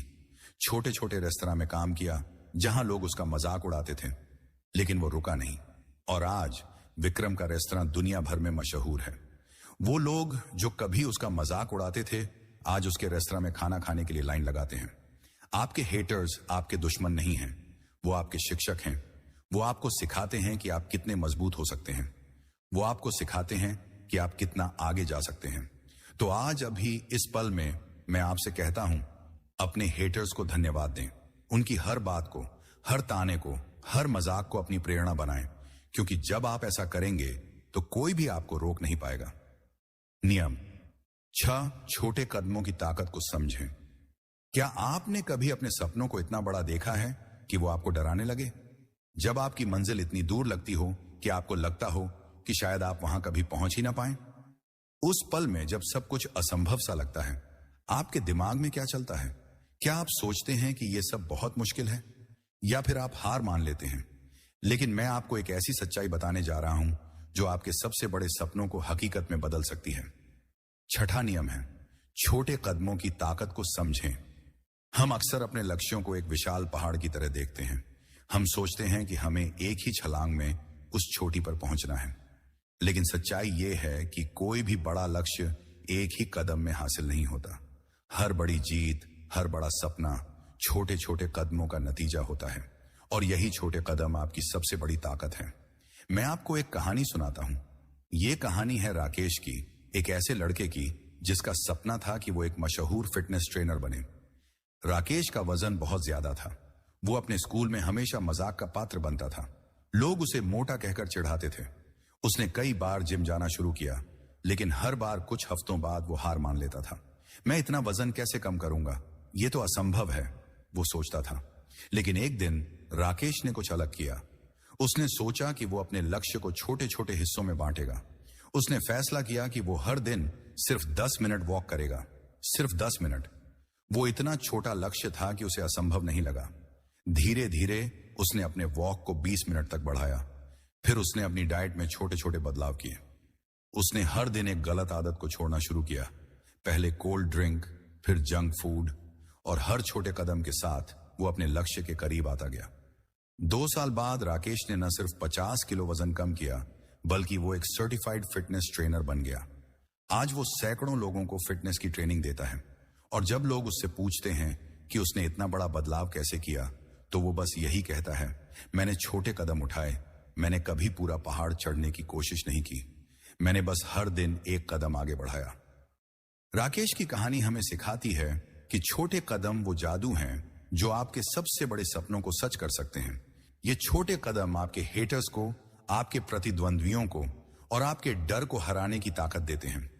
छोटे छोटे रेस्तरां में काम किया जहां लोग उसका मजाक उड़ाते थे, लेकिन वो रुका नहीं। और आज विक्रम का रेस्तरां दुनिया भर में मशहूर है। वो लोग जो कभी उसका मजाक उड़ाते थे, आज उसके रेस्तरां में खाना खाने के लिए लाइन लगाते हैं। आपके हेटर्स आपके दुश्मन नहीं हैं, वो आपके शिक्षक हैं। वो आपको सिखाते हैं कि आप कितने मजबूत हो सकते हैं। वो आपको सिखाते हैं कि आप कितना आगे जा सकते हैं। तो आज अभी इस पल में मैं आपसे कहता हूं, अपने हेटर्स को धन्यवाद दें। उनकी हर बात को, हर ताने को, हर मजाक को अपनी प्रेरणा बनाएं, क्योंकि जब आप ऐसा करेंगे तो कोई भी आपको रोक नहीं पाएगा। नियम 6, छोटे कदमों की ताकत को समझें। क्या आपने कभी अपने सपनों को इतना बड़ा देखा है कि वो आपको डराने लगे? जब आपकी मंजिल इतनी दूर लगती हो कि आपको लगता हो कि शायद आप वहां कभी पहुंच ही ना पाए। उस पल में जब सब कुछ असंभव सा लगता है, आपके दिमाग में क्या चलता है? क्या आप सोचते हैं कि यह सब बहुत मुश्किल है, या फिर आप हार मान लेते हैं? लेकिन मैं आपको एक ऐसी सच्चाई बताने जा रहा हूं जो आपके सबसे बड़े सपनों को हकीकत में बदल सकती है। छठा नियम है, छोटे कदमों की ताकत को समझें। हम अक्सर अपने लक्ष्यों को एक विशाल पहाड़ की तरह देखते हैं। हम सोचते हैं कि हमें एक ही छलांग में उस चोटी पर पहुंचना है, लेकिन सच्चाई यह है कि कोई भी बड़ा लक्ष्य एक ही कदम में हासिल नहीं होता। हर बड़ी जीत, हर बड़ा सपना छोटे छोटे कदमों का नतीजा होता है, और यही छोटे कदम आपकी सबसे बड़ी ताकत है। मैं आपको एक कहानी सुनाता हूं। यह कहानी है राकेश की, एक ऐसे लड़के की जिसका सपना था कि वो एक मशहूर फिटनेस ट्रेनर बने। राकेश का वजन बहुत ज्यादा था। वो अपने स्कूल में हमेशा मजाक का पात्र बनता था। लोग उसे मोटा कहकर चिढ़ाते थे। उसने कई बार जिम जाना शुरू किया, लेकिन हर बार कुछ हफ्तों बाद वो हार मान लेता था। मैं इतना वजन कैसे कम करूंगा, ये तो असंभव है, वो सोचता था। लेकिन एक दिन राकेश ने कुछ अलग किया। उसने सोचा कि वो अपने लक्ष्य को छोटे छोटे हिस्सों में बांटेगा। उसने फैसला किया कि वो हर दिन सिर्फ 10 मिनट वॉक करेगा, सिर्फ 10 मिनट। वो इतना छोटा लक्ष्य था कि उसे असंभव नहीं लगा। धीरे धीरे उसने अपने वॉक को 20 मिनट तक बढ़ाया। फिर उसने अपनी डाइट में छोटे छोटे बदलाव किए। उसने हर दिन एक गलत आदत को छोड़ना शुरू किया, पहले कोल्ड ड्रिंक, फिर जंक फूड, और हर छोटे कदम के साथ वो अपने लक्ष्य के करीब आता गया। 2 साल बाद राकेश ने न सिर्फ 50 किलो वजन कम किया, बल्कि वो एक सर्टिफाइड फिटनेस ट्रेनर बन गया। आज वो सैकड़ों लोगों को फिटनेस की ट्रेनिंग देता है, और जब लोग उससे पूछते हैं कि उसने इतना बड़ा बदलाव कैसे किया, तो वो बस यही कहता है, मैंने छोटे कदम उठाए, मैंने कभी पूरा पहाड़ चढ़ने की कोशिश नहीं की, मैंने बस हर दिन एक कदम आगे बढ़ाया। राकेश की कहानी हमें सिखाती है कि छोटे कदम वो जादू हैं जो आपके सबसे बड़े सपनों को सच कर सकते हैं। ये छोटे कदम आपके हेटर्स को, आपके प्रतिद्वंद्वियों को और आपके डर को हराने की ताकत देते हैं।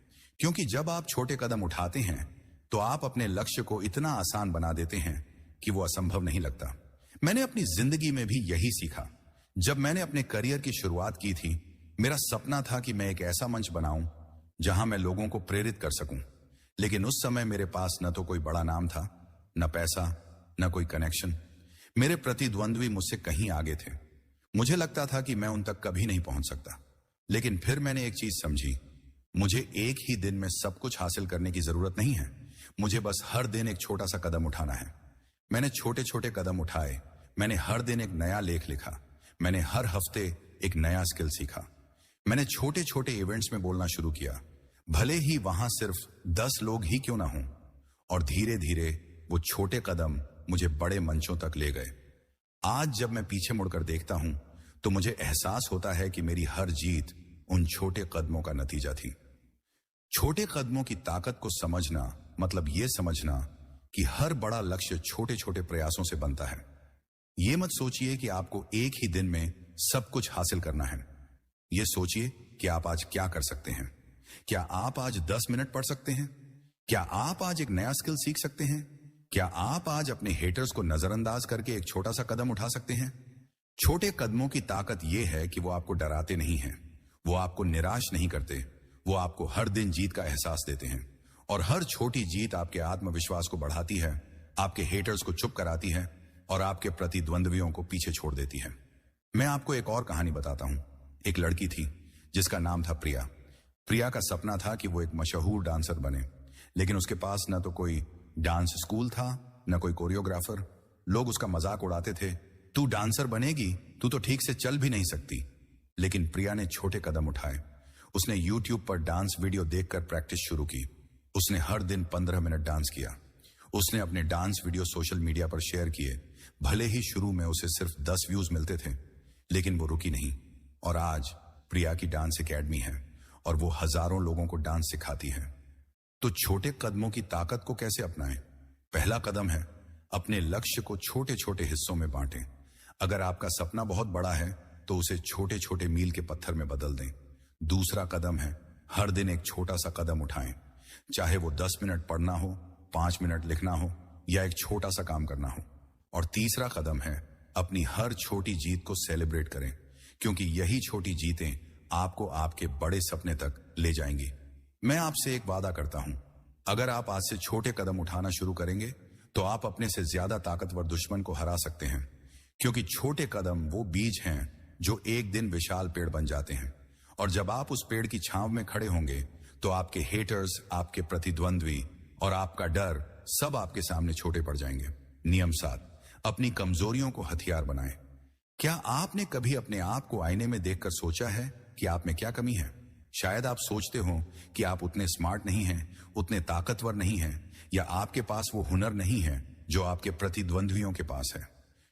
क्योंकि जब आप छोटे कदम उठाते हैं तो आप अपने लक्ष्य को इतना आसान बना देते हैं कि वो असंभव नहीं लगता। मैंने अपनी जिंदगी में भी यही सीखा। जब मैंने अपने करियर की शुरुआत की थी, मेरा सपना था कि मैं एक ऐसा मंच बनाऊं जहां मैं लोगों को प्रेरित कर सकूं। लेकिन उस समय मेरे पास न तो कोई बड़ा नाम था, न पैसा, न कोई कनेक्शन। मेरे प्रतिद्वंद्वी मुझसे कहीं आगे थे। मुझे लगता था कि मैं उन तक कभी नहीं पहुंच सकता। लेकिन फिर मैंने एक चीज समझी, मुझे एक ही दिन में सब कुछ हासिल करने की जरूरत नहीं है। मुझे बस हर दिन एक छोटा सा कदम उठाना है। मैंने छोटे छोटे कदम उठाए। मैंने हर दिन एक नया लेख लिखा। मैंने हर हफ्ते एक नया स्किल सीखा। मैंने छोटे छोटे इवेंट्स में बोलना शुरू किया, भले ही वहां सिर्फ 10 लोग ही क्यों ना हों। और धीरे धीरे वो छोटे कदम मुझे बड़े मंचों तक ले गए। आज जब मैं पीछे मुड़कर देखता हूं तो मुझे एहसास होता है कि मेरी हर जीत उन छोटे कदमों का नतीजा थी। छोटे कदमों की ताकत को समझना मतलब यह समझना कि हर बड़ा लक्ष्य छोटे छोटे प्रयासों से बनता है। यह मत सोचिए कि आपको एक ही दिन में सब कुछ हासिल करना है। यह सोचिए कि आप आज क्या कर सकते हैं। क्या आप आज 10 मिनट पढ़ सकते हैं? क्या आप आज एक नया स्किल सीख सकते हैं? क्या आप आज अपने हेटर्स को नजरअंदाज करके एक छोटा सा कदम उठा सकते हैं? छोटे कदमों की ताकत यह है कि वो आपको डराते नहीं हैं, वो आपको निराश नहीं करते, वो आपको हर दिन जीत का एहसास देते हैं। और हर छोटी जीत आपके आत्मविश्वास को बढ़ाती है, आपके हेटर्स को चुप कराती है और आपके प्रतिद्वंद्वियों को पीछे छोड़ देती है। मैं आपको एक और कहानी बताता हूं। एक लड़की थी जिसका नाम था प्रिया। प्रिया का सपना था कि वो एक मशहूर डांसर बने, लेकिन उसके पास न तो कोई डांस स्कूल था, न कोई कोरियोग्राफर। लोग उसका मजाक उड़ाते थे, तू डांसर बनेगी, तू तो ठीक से चल भी नहीं सकती। लेकिन प्रिया ने छोटे कदम उठाए। उसने YouTube पर डांस वीडियो देखकर प्रैक्टिस शुरू की। उसने हर दिन 15 मिनट डांस किया। उसने अपने डांस वीडियो सोशल मीडिया पर शेयर किए। भले ही शुरू में उसे सिर्फ 10 व्यूज मिलते थे, लेकिन वो रुकी नहीं। और आज प्रिया की डांस एकेडमी है और वो हजारों लोगों को डांस सिखाती है। तो छोटे कदमों की ताकत को कैसे अपनाएं? पहला कदम है अपने लक्ष्य को छोटे छोटे हिस्सों में बांटें। अगर आपका सपना बहुत बड़ा है तो उसे छोटे छोटे मील के पत्थर में बदल दें। दूसरा कदम है हर दिन एक छोटा सा कदम उठाएं, चाहे वो 10 मिनट पढ़ना हो, 5 मिनट लिखना हो या एक छोटा सा काम करना हो। और तीसरा कदम है अपनी हर छोटी जीत को सेलिब्रेट करें, क्योंकि यही छोटी जीतें आपको आपके बड़े सपने तक ले जाएंगी। मैं आपसे एक वादा करता हूं, अगर आप आज से छोटे कदम उठाना शुरू करेंगे तो आप अपने से ज्यादा ताकतवर दुश्मन को हरा सकते हैं। क्योंकि छोटे कदम वो बीज हैं जो एक दिन विशाल पेड़ बन जाते हैं। और जब आप उस पेड़ की छांव में खड़े होंगे तो आपके हेटर्स, आपके प्रतिद्वंद्वी और आपका डर सब आपके सामने छोटे पड़ जाएंगे। नियम 7, अपनी कमजोरियों को हथियार बनाएं। क्या आपने कभी अपने आप को आईने में देखकर सोचा है कि आप में क्या कमी है? शायद आप सोचते हो कि आप उतने स्मार्ट नहीं हैं, उतने ताकतवर नहीं हैं, या आपके पास वो हुनर नहीं है जो आपके प्रतिद्वंद्वियों के पास है।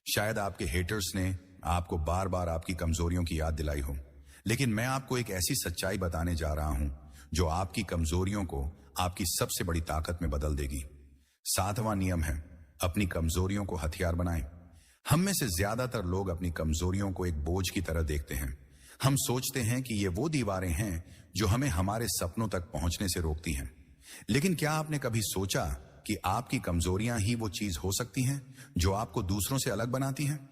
शायद आपके हेटर्स ने आपको बार बार आपकी कमजोरियों की याद दिलाई हो। लेकिन मैं आपको एक ऐसी सच्चाई बताने जा रहा हूं जो आपकी कमजोरियों को आपकी सबसे बड़ी ताकत में बदल देगी। 7वां नियम है अपनी कमजोरियों को हथियार बनाएं। हम में से ज्यादातर लोग अपनी कमजोरियों को एक बोझ की तरह देखते हैं। हम सोचते हैं कि ये वो दीवारें हैं जो हमें हमारे सपनों तक पहुंचने से रोकती हैं। लेकिन क्या आपने कभी सोचा कि आपकी कमजोरियां ही वो चीज हो सकती हैं जो आपको दूसरों से अलग बनाती हैं?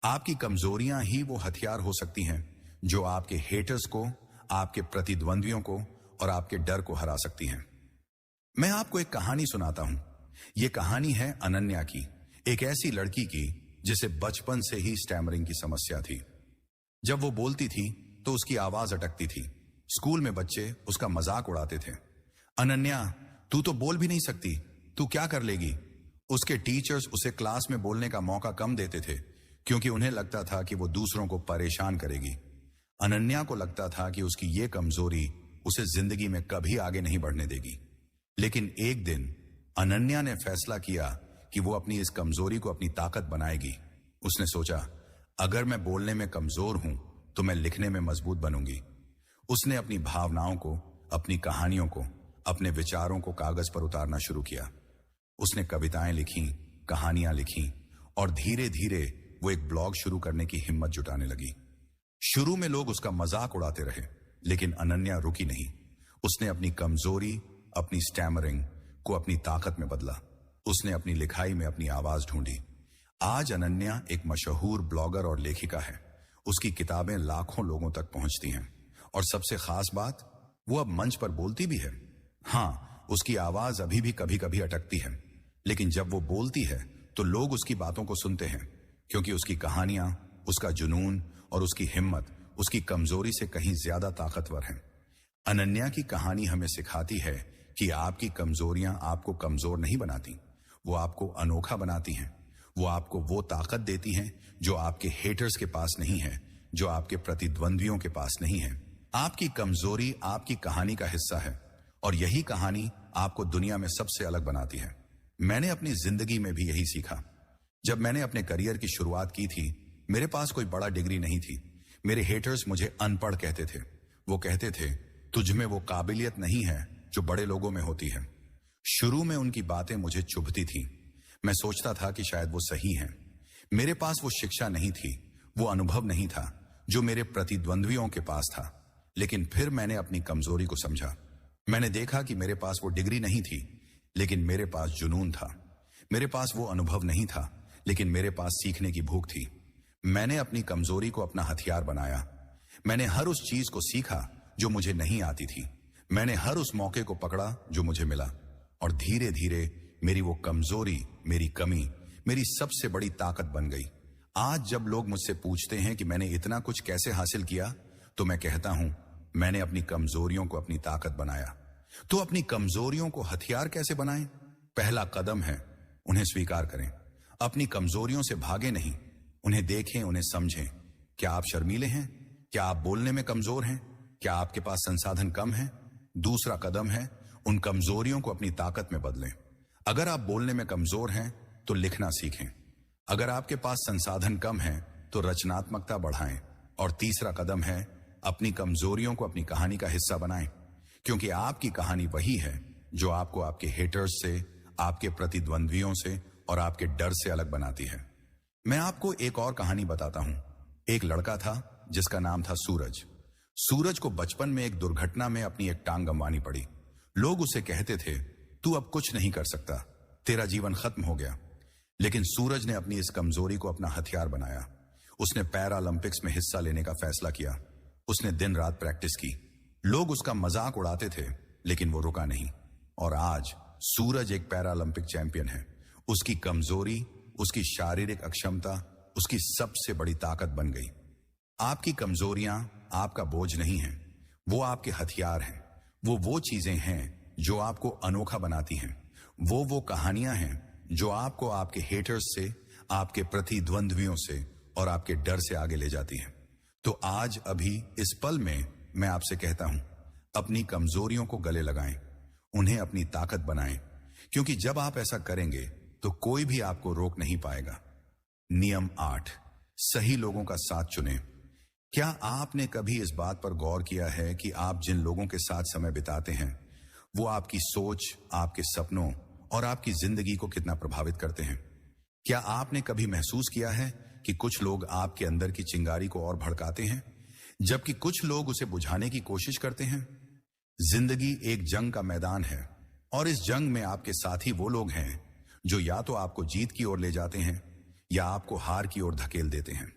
आपकी कमजोरियां ही वो हथियार हो सकती हैं जो आपके हेटर्स को, आपके प्रतिद्वंद्वियों को और आपके डर को हरा सकती हैं। मैं आपको एक कहानी सुनाता हूं। यह कहानी है अनन्या की, एक ऐसी लड़की की जिसे बचपन से ही स्टैमरिंग की समस्या थी। जब वो बोलती थी तो उसकी आवाज अटकती थी। स्कूल में बच्चे उसका मजाक उड़ाते थे, अनन्या तू तो बोल भी नहीं सकती, तू क्या कर लेगी? उसके टीचर्स उसे क्लास में बोलने का मौका कम देते थे क्योंकि उन्हें लगता था कि वो दूसरों को परेशान करेगी। अनन्या को लगता था कि उसकी ये कमजोरी उसे जिंदगी में कभी आगे नहीं बढ़ने देगी। लेकिन एक दिन अनन्या ने फैसला किया कि वो अपनी इस कमजोरी को अपनी ताकत बनाएगी। उसने सोचा, अगर मैं बोलने में कमजोर हूं तो मैं लिखने में मजबूत बनूंगी। उसने अपनी भावनाओं को, अपनी कहानियों को, अपने विचारों को कागज पर उतारना शुरू किया। उसने कविताएं लिखी, कहानियां लिखी और धीरे धीरे वो एक ब्लॉग शुरू करने की हिम्मत जुटाने लगी। शुरू में लोग उसका मजाक उड़ाते रहे, लेकिन अनन्या रुकी नहीं। उसने अपनी कमजोरी, अपनी स्टैमरिंग को अपनी ताकत में बदला। उसने अपनी लिखाई में अपनी आवाज ढूंढी। आज अनन्या एक मशहूर ब्लॉगर और लेखिका है। उसकी किताबें लाखों लोगों तक पहुंचती हैं और सबसे खास बात, वो अब मंच पर बोलती भी है। हाँ, उसकी आवाज अभी भी कभी कभी अटकती है, लेकिन जब वो बोलती है तो लोग उसकी बातों को सुनते हैं, क्योंकि उसकी कहानियां, उसका जुनून और उसकी हिम्मत उसकी कमजोरी से कहीं ज्यादा ताकतवर हैं। अनन्या की कहानी हमें सिखाती है कि आपकी कमजोरियां आपको कमजोर नहीं बनाती, वो आपको अनोखा बनाती हैं। वो आपको वो ताकत देती हैं जो आपके हेटर्स के पास नहीं है, जो आपके प्रतिद्वंद्वियों के पास नहीं है। आपकी कमजोरी आपकी कहानी का हिस्सा है, और यही कहानी आपको दुनिया में सबसे अलग बनाती है। मैंने अपनी जिंदगी में भी यही सीखा। जब मैंने अपने करियर की शुरुआत की थी, मेरे पास कोई बड़ा डिग्री नहीं थी। मेरे हेटर्स मुझे अनपढ़ कहते थे। वो कहते थे, तुझ में वो काबिलियत नहीं है जो बड़े लोगों में होती है। शुरू में उनकी बातें मुझे चुभती थी। मैं सोचता था कि शायद वो सही हैं। मेरे पास वो शिक्षा नहीं थी, वो अनुभव नहीं था जो मेरे प्रतिद्वंद्वियों के पास था। लेकिन फिर मैंने अपनी कमजोरी को समझा। मैंने देखा कि मेरे पास वो डिग्री नहीं थी, लेकिन मेरे पास जुनून था। मेरे पास वो अनुभव नहीं था, लेकिन मेरे पास सीखने की भूख थी। मैंने अपनी कमजोरी को अपना हथियार बनाया। मैंने हर उस चीज को सीखा जो मुझे नहीं आती थी। मैंने हर उस मौके को पकड़ा जो मुझे मिला, और धीरे धीरे मेरी वो कमजोरी, मेरी कमी, मेरी सबसे बड़ी ताकत बन गई। आज जब लोग मुझसे पूछते हैं कि मैंने इतना कुछ कैसे हासिल किया, तो मैं कहता हूं, मैंने अपनी कमजोरियों को अपनी ताकत बनाया। तो अपनी कमजोरियों को हथियार कैसे बनाएं? पहला कदम है, उन्हें स्वीकार करें। अपनी कमजोरियों से भागे नहीं, उन्हें देखें, उन्हें समझें। क्या आप शर्मीले हैं? क्या आप बोलने में कमजोर हैं? क्या आपके पास संसाधन कम है? दूसरा कदम है, उन कमजोरियों को अपनी ताकत में बदलें। अगर आप बोलने में कमजोर हैं तो लिखना सीखें। अगर आपके पास संसाधन कम है तो रचनात्मकता बढ़ाएं। और तीसरा कदम है, अपनी कमजोरियों को अपनी कहानी का हिस्सा बनाएं, क्योंकि आपकी कहानी वही है जो आपको आपके हेटर्स से, आपके प्रतिद्वंद्वियों से और आपके डर से अलग बनाती है। मैं आपको एक और कहानी बताता हूं। एक लड़का था जिसका नाम था सूरज। सूरज को बचपन में एक दुर्घटना में अपनी एक टांग गंवानी पड़ी। लोग उसे कहते थे, तू अब कुछ नहीं कर सकता, तेरा जीवन खत्म हो गया। लेकिन सूरज ने अपनी इस कमजोरी को अपना हथियार बनाया। उसने पैरालंपिक्स में हिस्सा लेने का फैसला किया। उसने दिन रात प्रैक्टिस की। लोग उसका मजाक उड़ाते थे, लेकिन वो रुका नहीं। और आज सूरज एक पैरालंपिक चैंपियन है। उसकी कमजोरी, उसकी शारीरिक अक्षमता उसकी सबसे बड़ी ताकत बन गई। आपकी कमजोरियां आपका बोझ नहीं हैं, वो आपके हथियार हैं। वो चीजें हैं जो आपको अनोखा बनाती हैं। वो कहानियां हैं जो आपको आपके हेटर्स से, आपके प्रतिद्वंद्वियों से और आपके डर से आगे ले जाती हैं। तो आज अभी इस पल में मैं आपसे कहता हूं, अपनी कमजोरियों को गले लगाएं, उन्हें अपनी ताकत बनाएं, क्योंकि जब आप ऐसा करेंगे तो कोई भी आपको रोक नहीं पाएगा। नियम 8, सही लोगों का साथ चुनें। क्या आपने कभी इस बात पर गौर किया है कि आप जिन लोगों के साथ समय बिताते हैं, वो आपकी सोच, आपके सपनों और आपकी जिंदगी को कितना प्रभावित करते हैं? क्या आपने कभी महसूस किया है कि कुछ लोग आपके अंदर की चिंगारी को और भड़काते हैं, जबकि कुछ लोग उसे बुझाने की कोशिश करते हैं? जिंदगी एक जंग का मैदान है, और इस जंग में आपके साथी वो लोग हैं जो या तो आपको जीत की ओर ले जाते हैं या आपको हार की ओर धकेल देते हैं।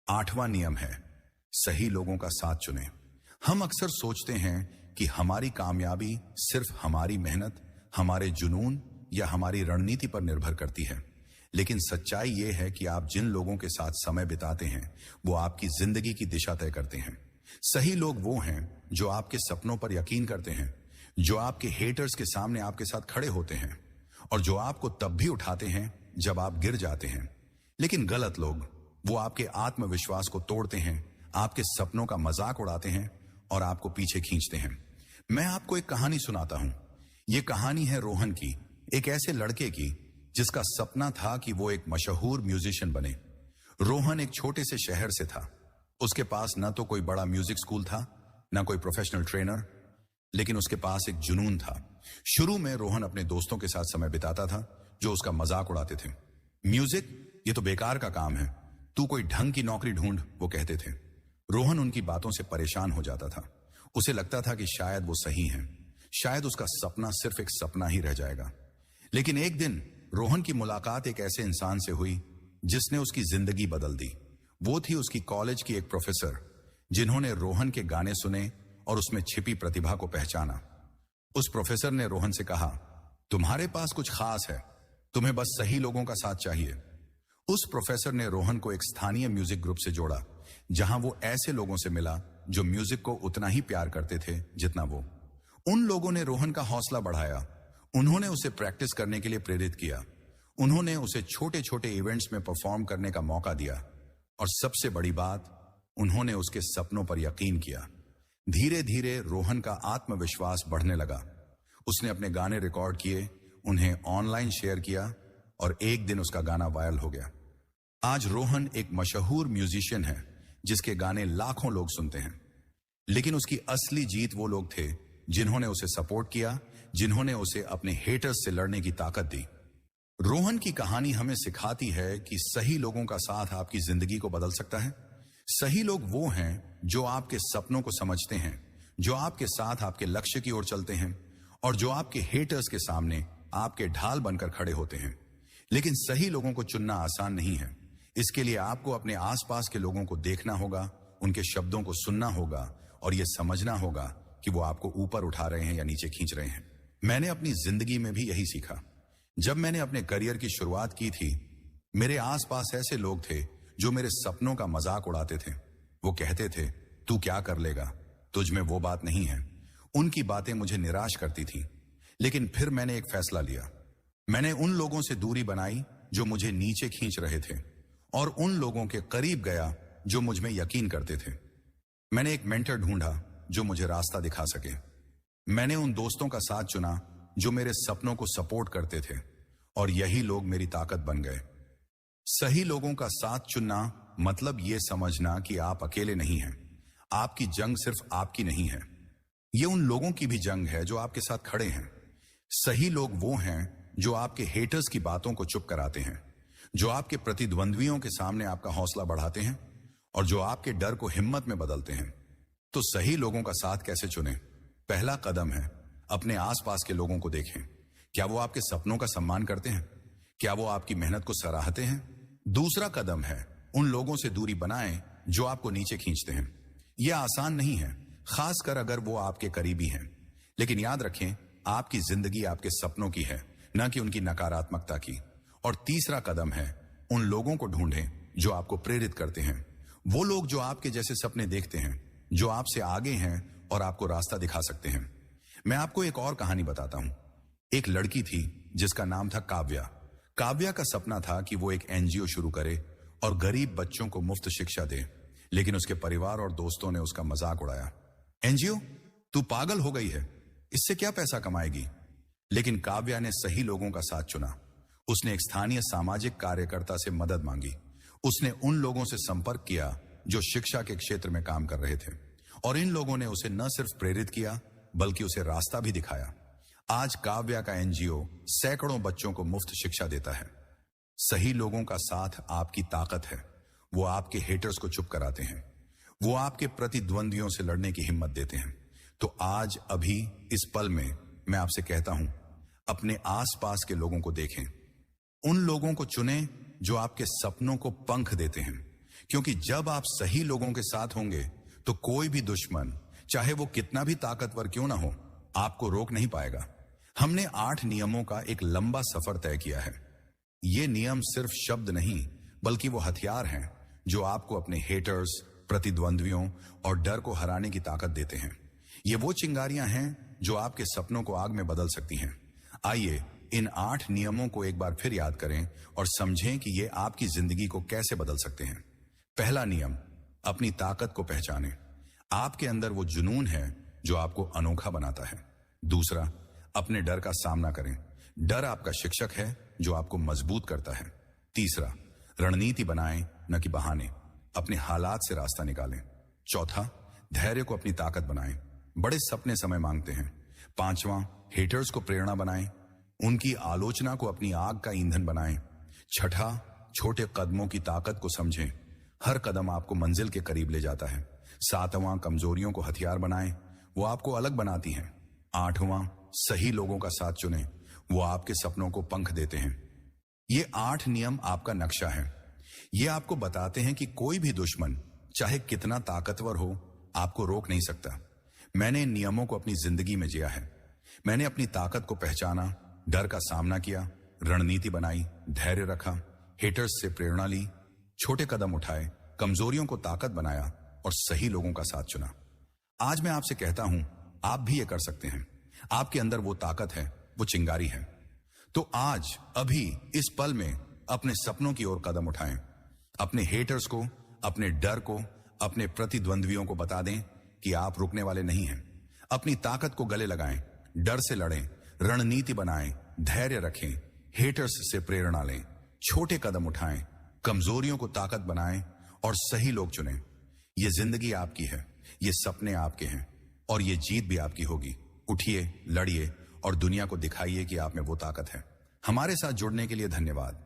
8वां नियम है, सही लोगों का साथ चुनें। हम अक्सर सोचते हैं कि हमारी कामयाबी सिर्फ हमारी मेहनत, हमारे जुनून या हमारी रणनीति पर निर्भर करती है। लेकिन सच्चाई यह है कि आप जिन लोगों के साथ समय बिताते हैं, वो आपकी जिंदगी की दिशा तय करते हैं। सही लोग वो हैं जो आपके सपनों पर यकीन करते हैं, जो आपके हेटर्स के सामने आपके साथ खड़े होते हैं और जो आपको तब भी उठाते हैं जब आप गिर जाते हैं। लेकिन गलत लोग, वो आपके आत्मविश्वास को तोड़ते हैं, आपके सपनों का मजाक उड़ाते हैं और आपको पीछे खींचते हैं। मैं आपको एक कहानी सुनाता हूं। यह कहानी है रोहन की, एक ऐसे लड़के की जिसका सपना था कि वो एक मशहूर म्यूजिशियन बने। रोहन एक छोटे से शहर से था। उसके पास न तो कोई बड़ा म्यूजिक स्कूल था, न कोई प्रोफेशनल ट्रेनर, लेकिन उसके पास एक जुनून था। शुरू में रोहन अपने दोस्तों के साथ समय बिताता था जो उसका मजाक उड़ाते थे। म्यूजिक, ये तो बेकार का काम है, तू कोई ढंग की नौकरी ढूंढ, वो कहते थे। रोहन उनकी बातों से परेशान हो जाता था। उसे लगता था कि शायद वो सही हैं, शायद उसका सपना सिर्फ एक सपना ही रह जाएगा। लेकिन एक दिन रोहन की मुलाकात एक ऐसे इंसान से हुई जिसने उसकी जिंदगी बदल दी। वो थी उसकी कॉलेज की एक प्रोफेसर, जिन्होंने रोहन के गाने सुने और उसमें छिपी प्रतिभा को पहचाना। उस प्रोफेसर ने रोहन से कहा, तुम्हारे पास कुछ खास है, तुम्हें बस सही लोगों का साथ चाहिए। उस प्रोफेसर ने रोहन को एक स्थानीय म्यूजिक ग्रुप से जोड़ा, जहां वो ऐसे लोगों से मिला जो म्यूजिक को उतना ही प्यार करते थे जितना वो। उन लोगों ने रोहन का हौसला बढ़ाया। उन्होंने उसे प्रैक्टिस करने के लिए प्रेरित किया। उन्होंने उसे छोटे छोटे इवेंट्स में परफॉर्म करने का मौका दिया। और सबसे बड़ी बात, उन्होंने उसके सपनों पर यकीन किया। धीरे धीरे रोहन का आत्मविश्वास बढ़ने लगा। उसने अपने गाने रिकॉर्ड किए, उन्हें ऑनलाइन शेयर किया और एक दिन उसका गाना वायरल हो गया। आज रोहन एक मशहूर म्यूजिशियन है जिसके गाने लाखों लोग सुनते हैं। लेकिन उसकी असली जीत वो लोग थे जिन्होंने उसे सपोर्ट किया, जिन्होंने उसे अपने हेटर्स से लड़ने की ताकत दी। रोहन की कहानी हमें सिखाती है कि सही लोगों का साथ आपकी जिंदगी को बदल सकता है। सही लोग वो हैं जो आपके सपनों को समझते हैं, जो आपके साथ आपके लक्ष्य की ओर चलते हैं और जो आपके हेटर्स के सामने आपके ढाल बनकर खड़े होते हैं। लेकिन सही लोगों को चुनना आसान नहीं है। इसके लिए आपको अपने आसपास के लोगों को देखना होगा, उनके शब्दों को सुनना होगा और यह समझना होगा कि वो आपको ऊपर उठा रहे हैं या नीचे खींच रहे हैं। मैंने अपनी जिंदगी में भी यही सीखा। जब मैंने अपने करियर की शुरुआत की थी, मेरे आसपास ऐसे लोग थे जो मेरे सपनों का मजाक उड़ाते थे। वो कहते थे, तू क्या कर लेगा, तुझ में वो बात नहीं है। उनकी बातें मुझे निराश करती थी। लेकिन फिर मैंने एक फैसला लिया। मैंने उन लोगों से दूरी बनाई जो मुझे नीचे खींच रहे थे और उन लोगों के करीब गया जो मुझ में यकीन करते थे। मैंने एक मेंटर ढूंढा जो मुझे रास्ता दिखा सके। मैंने उन दोस्तों का साथ चुना जो मेरे सपनों को सपोर्ट करते थे और यही लोग मेरी ताकत बन गए। सही लोगों का साथ चुनना मतलब यह समझना कि आप अकेले नहीं हैं। आपकी जंग सिर्फ आपकी नहीं है, यह उन लोगों की भी जंग है जो आपके साथ खड़े हैं। सही लोग वो हैं जो आपके हेटर्स की बातों को चुप कराते हैं, जो आपके प्रतिद्वंद्वियों के सामने आपका हौसला बढ़ाते हैं और जो आपके डर को हिम्मत में बदलते हैं। तो सही लोगों का साथ कैसे चुनें? पहला कदम है, अपने आसपास के लोगों को देखें। क्या वो आपके सपनों का सम्मान करते हैं? क्या वो आपकी मेहनत को सराहते हैं? दूसरा कदम है, उन लोगों से दूरी बनाएं जो आपको नीचे खींचते हैं। यह आसान नहीं है, खासकर अगर वो आपके करीबी हैं। लेकिन याद रखें, आपकी जिंदगी आपके सपनों की है, न कि उनकी नकारात्मकता की। और तीसरा कदम है, उन लोगों को ढूंढें जो आपको प्रेरित करते हैं। वो लोग जो आपके जैसे सपने देखते हैं, जो आपसे आगे हैं और आपको रास्ता दिखा सकते हैं। मैं आपको एक और कहानी बताता हूं। एक लड़की थी जिसका नाम था काव्या। काव्या का सपना था कि वो एक एनजीओ शुरू करे और गरीब बच्चों को मुफ्त शिक्षा दे। लेकिन उसके परिवार और दोस्तों ने उसका मजाक उड़ाया। एनजीओ? तू पागल हो गई है, इससे क्या पैसा कमाएगी? लेकिन काव्या ने सही लोगों का साथ चुना। उसने एक स्थानीय सामाजिक कार्यकर्ता से मदद मांगी। उसने उन लोगों से संपर्क किया जो शिक्षा के क्षेत्र में काम कर रहे थे और इन लोगों ने उसे न सिर्फ प्रेरित किया बल्कि उसे रास्ता भी दिखाया। आज काव्या का एनजीओ सैकड़ों बच्चों को मुफ्त शिक्षा देता है। सही लोगों का साथ आपकी ताकत है। वो आपके हेटर्स को चुप कराते हैं, वो आपके प्रतिद्वंद्वियों से लड़ने की हिम्मत देते हैं। तो आज अभी इस पल में मैं आपसे कहता हूं, अपने आसपास के लोगों को देखें। उन लोगों को चुनें जो आपके सपनों को पंख देते हैं। क्योंकि जब आप सही लोगों के साथ होंगे तो कोई भी दुश्मन, चाहे वो कितना भी ताकतवर क्यों ना हो, आपको रोक नहीं पाएगा। हमने 8 नियमों का एक लंबा सफर तय किया है। ये नियम सिर्फ शब्द नहीं बल्कि वो हथियार हैं जो आपको अपने हेटर्स, प्रतिद्वंद्वियों और डर को हराने की ताकत देते हैं। ये वो चिंगारियां हैं जो आपके सपनों को आग में बदल सकती हैं। आइए इन 8 नियमों को एक बार फिर याद करें और समझें कि ये आपकी जिंदगी को कैसे बदल सकते हैं। पहला नियम, अपनी ताकत को पहचानें। आपके अंदर वो जुनून है जो आपको अनोखा बनाता है। दूसरा, अपने डर का सामना करें। डर आपका शिक्षक है जो आपको मजबूत करता है। तीसरा, रणनीति बनाएं न कि बहाने। अपने हालात से रास्ता निकालें। चौथा, धैर्य को अपनी ताकत बनाएं। बड़े सपने समय मांगते हैं। पांचवां, हेटर्स को प्रेरणा बनाएं। उनकी आलोचना को अपनी आग का ईंधन बनाएं। छठा, छोटे कदमों की ताकत को समझें। हर कदम आपको मंजिल के करीब ले जाता है। सातवां, कमजोरियों को हथियार बनाएं, वो आपको अलग बनाती हैं। आठवां, सही लोगों का साथ चुनें, वो आपके सपनों को पंख देते हैं। ये 8 नियम आपका नक्शा है। ये आपको बताते हैं कि कोई भी दुश्मन, चाहे कितना ताकतवर हो, आपको रोक नहीं सकता। मैंने इन नियमों को अपनी जिंदगी में जिया है। मैंने अपनी ताकत को पहचाना, डर का सामना किया रणनीति बनाई, धैर्य रखा, हेटर्स से प्रेरणा ली, छोटे कदम उठाए, कमजोरियों को ताकत बनाया और सही लोगों का साथ चुना। आज मैं आपसे कहता हूं, आप भी ये कर सकते हैं। आपके अंदर वो ताकत है, वो चिंगारी है। तो आज, अभी, इस पल में अपने सपनों की ओर कदम उठाएं। अपने हेटर्स को, अपने डर को, अपने प्रतिद्वंद्वियों को बता दें कि आप रुकने वाले नहीं हैं। अपनी ताकत को गले लगाएं, डर से लड़ें, रणनीति बनाएं, धैर्य रखें, हेटर्स से प्रेरणा लें, छोटे कदम उठाएं, कमजोरियों को ताकत बनाएं और सही लोग चुनें। ये जिंदगी आपकी है, ये सपने आपके हैं और ये जीत भी आपकी होगी। उठिए, लड़िए और दुनिया को दिखाइए कि आप में वो ताकत है। हमारे साथ जुड़ने के लिए धन्यवाद।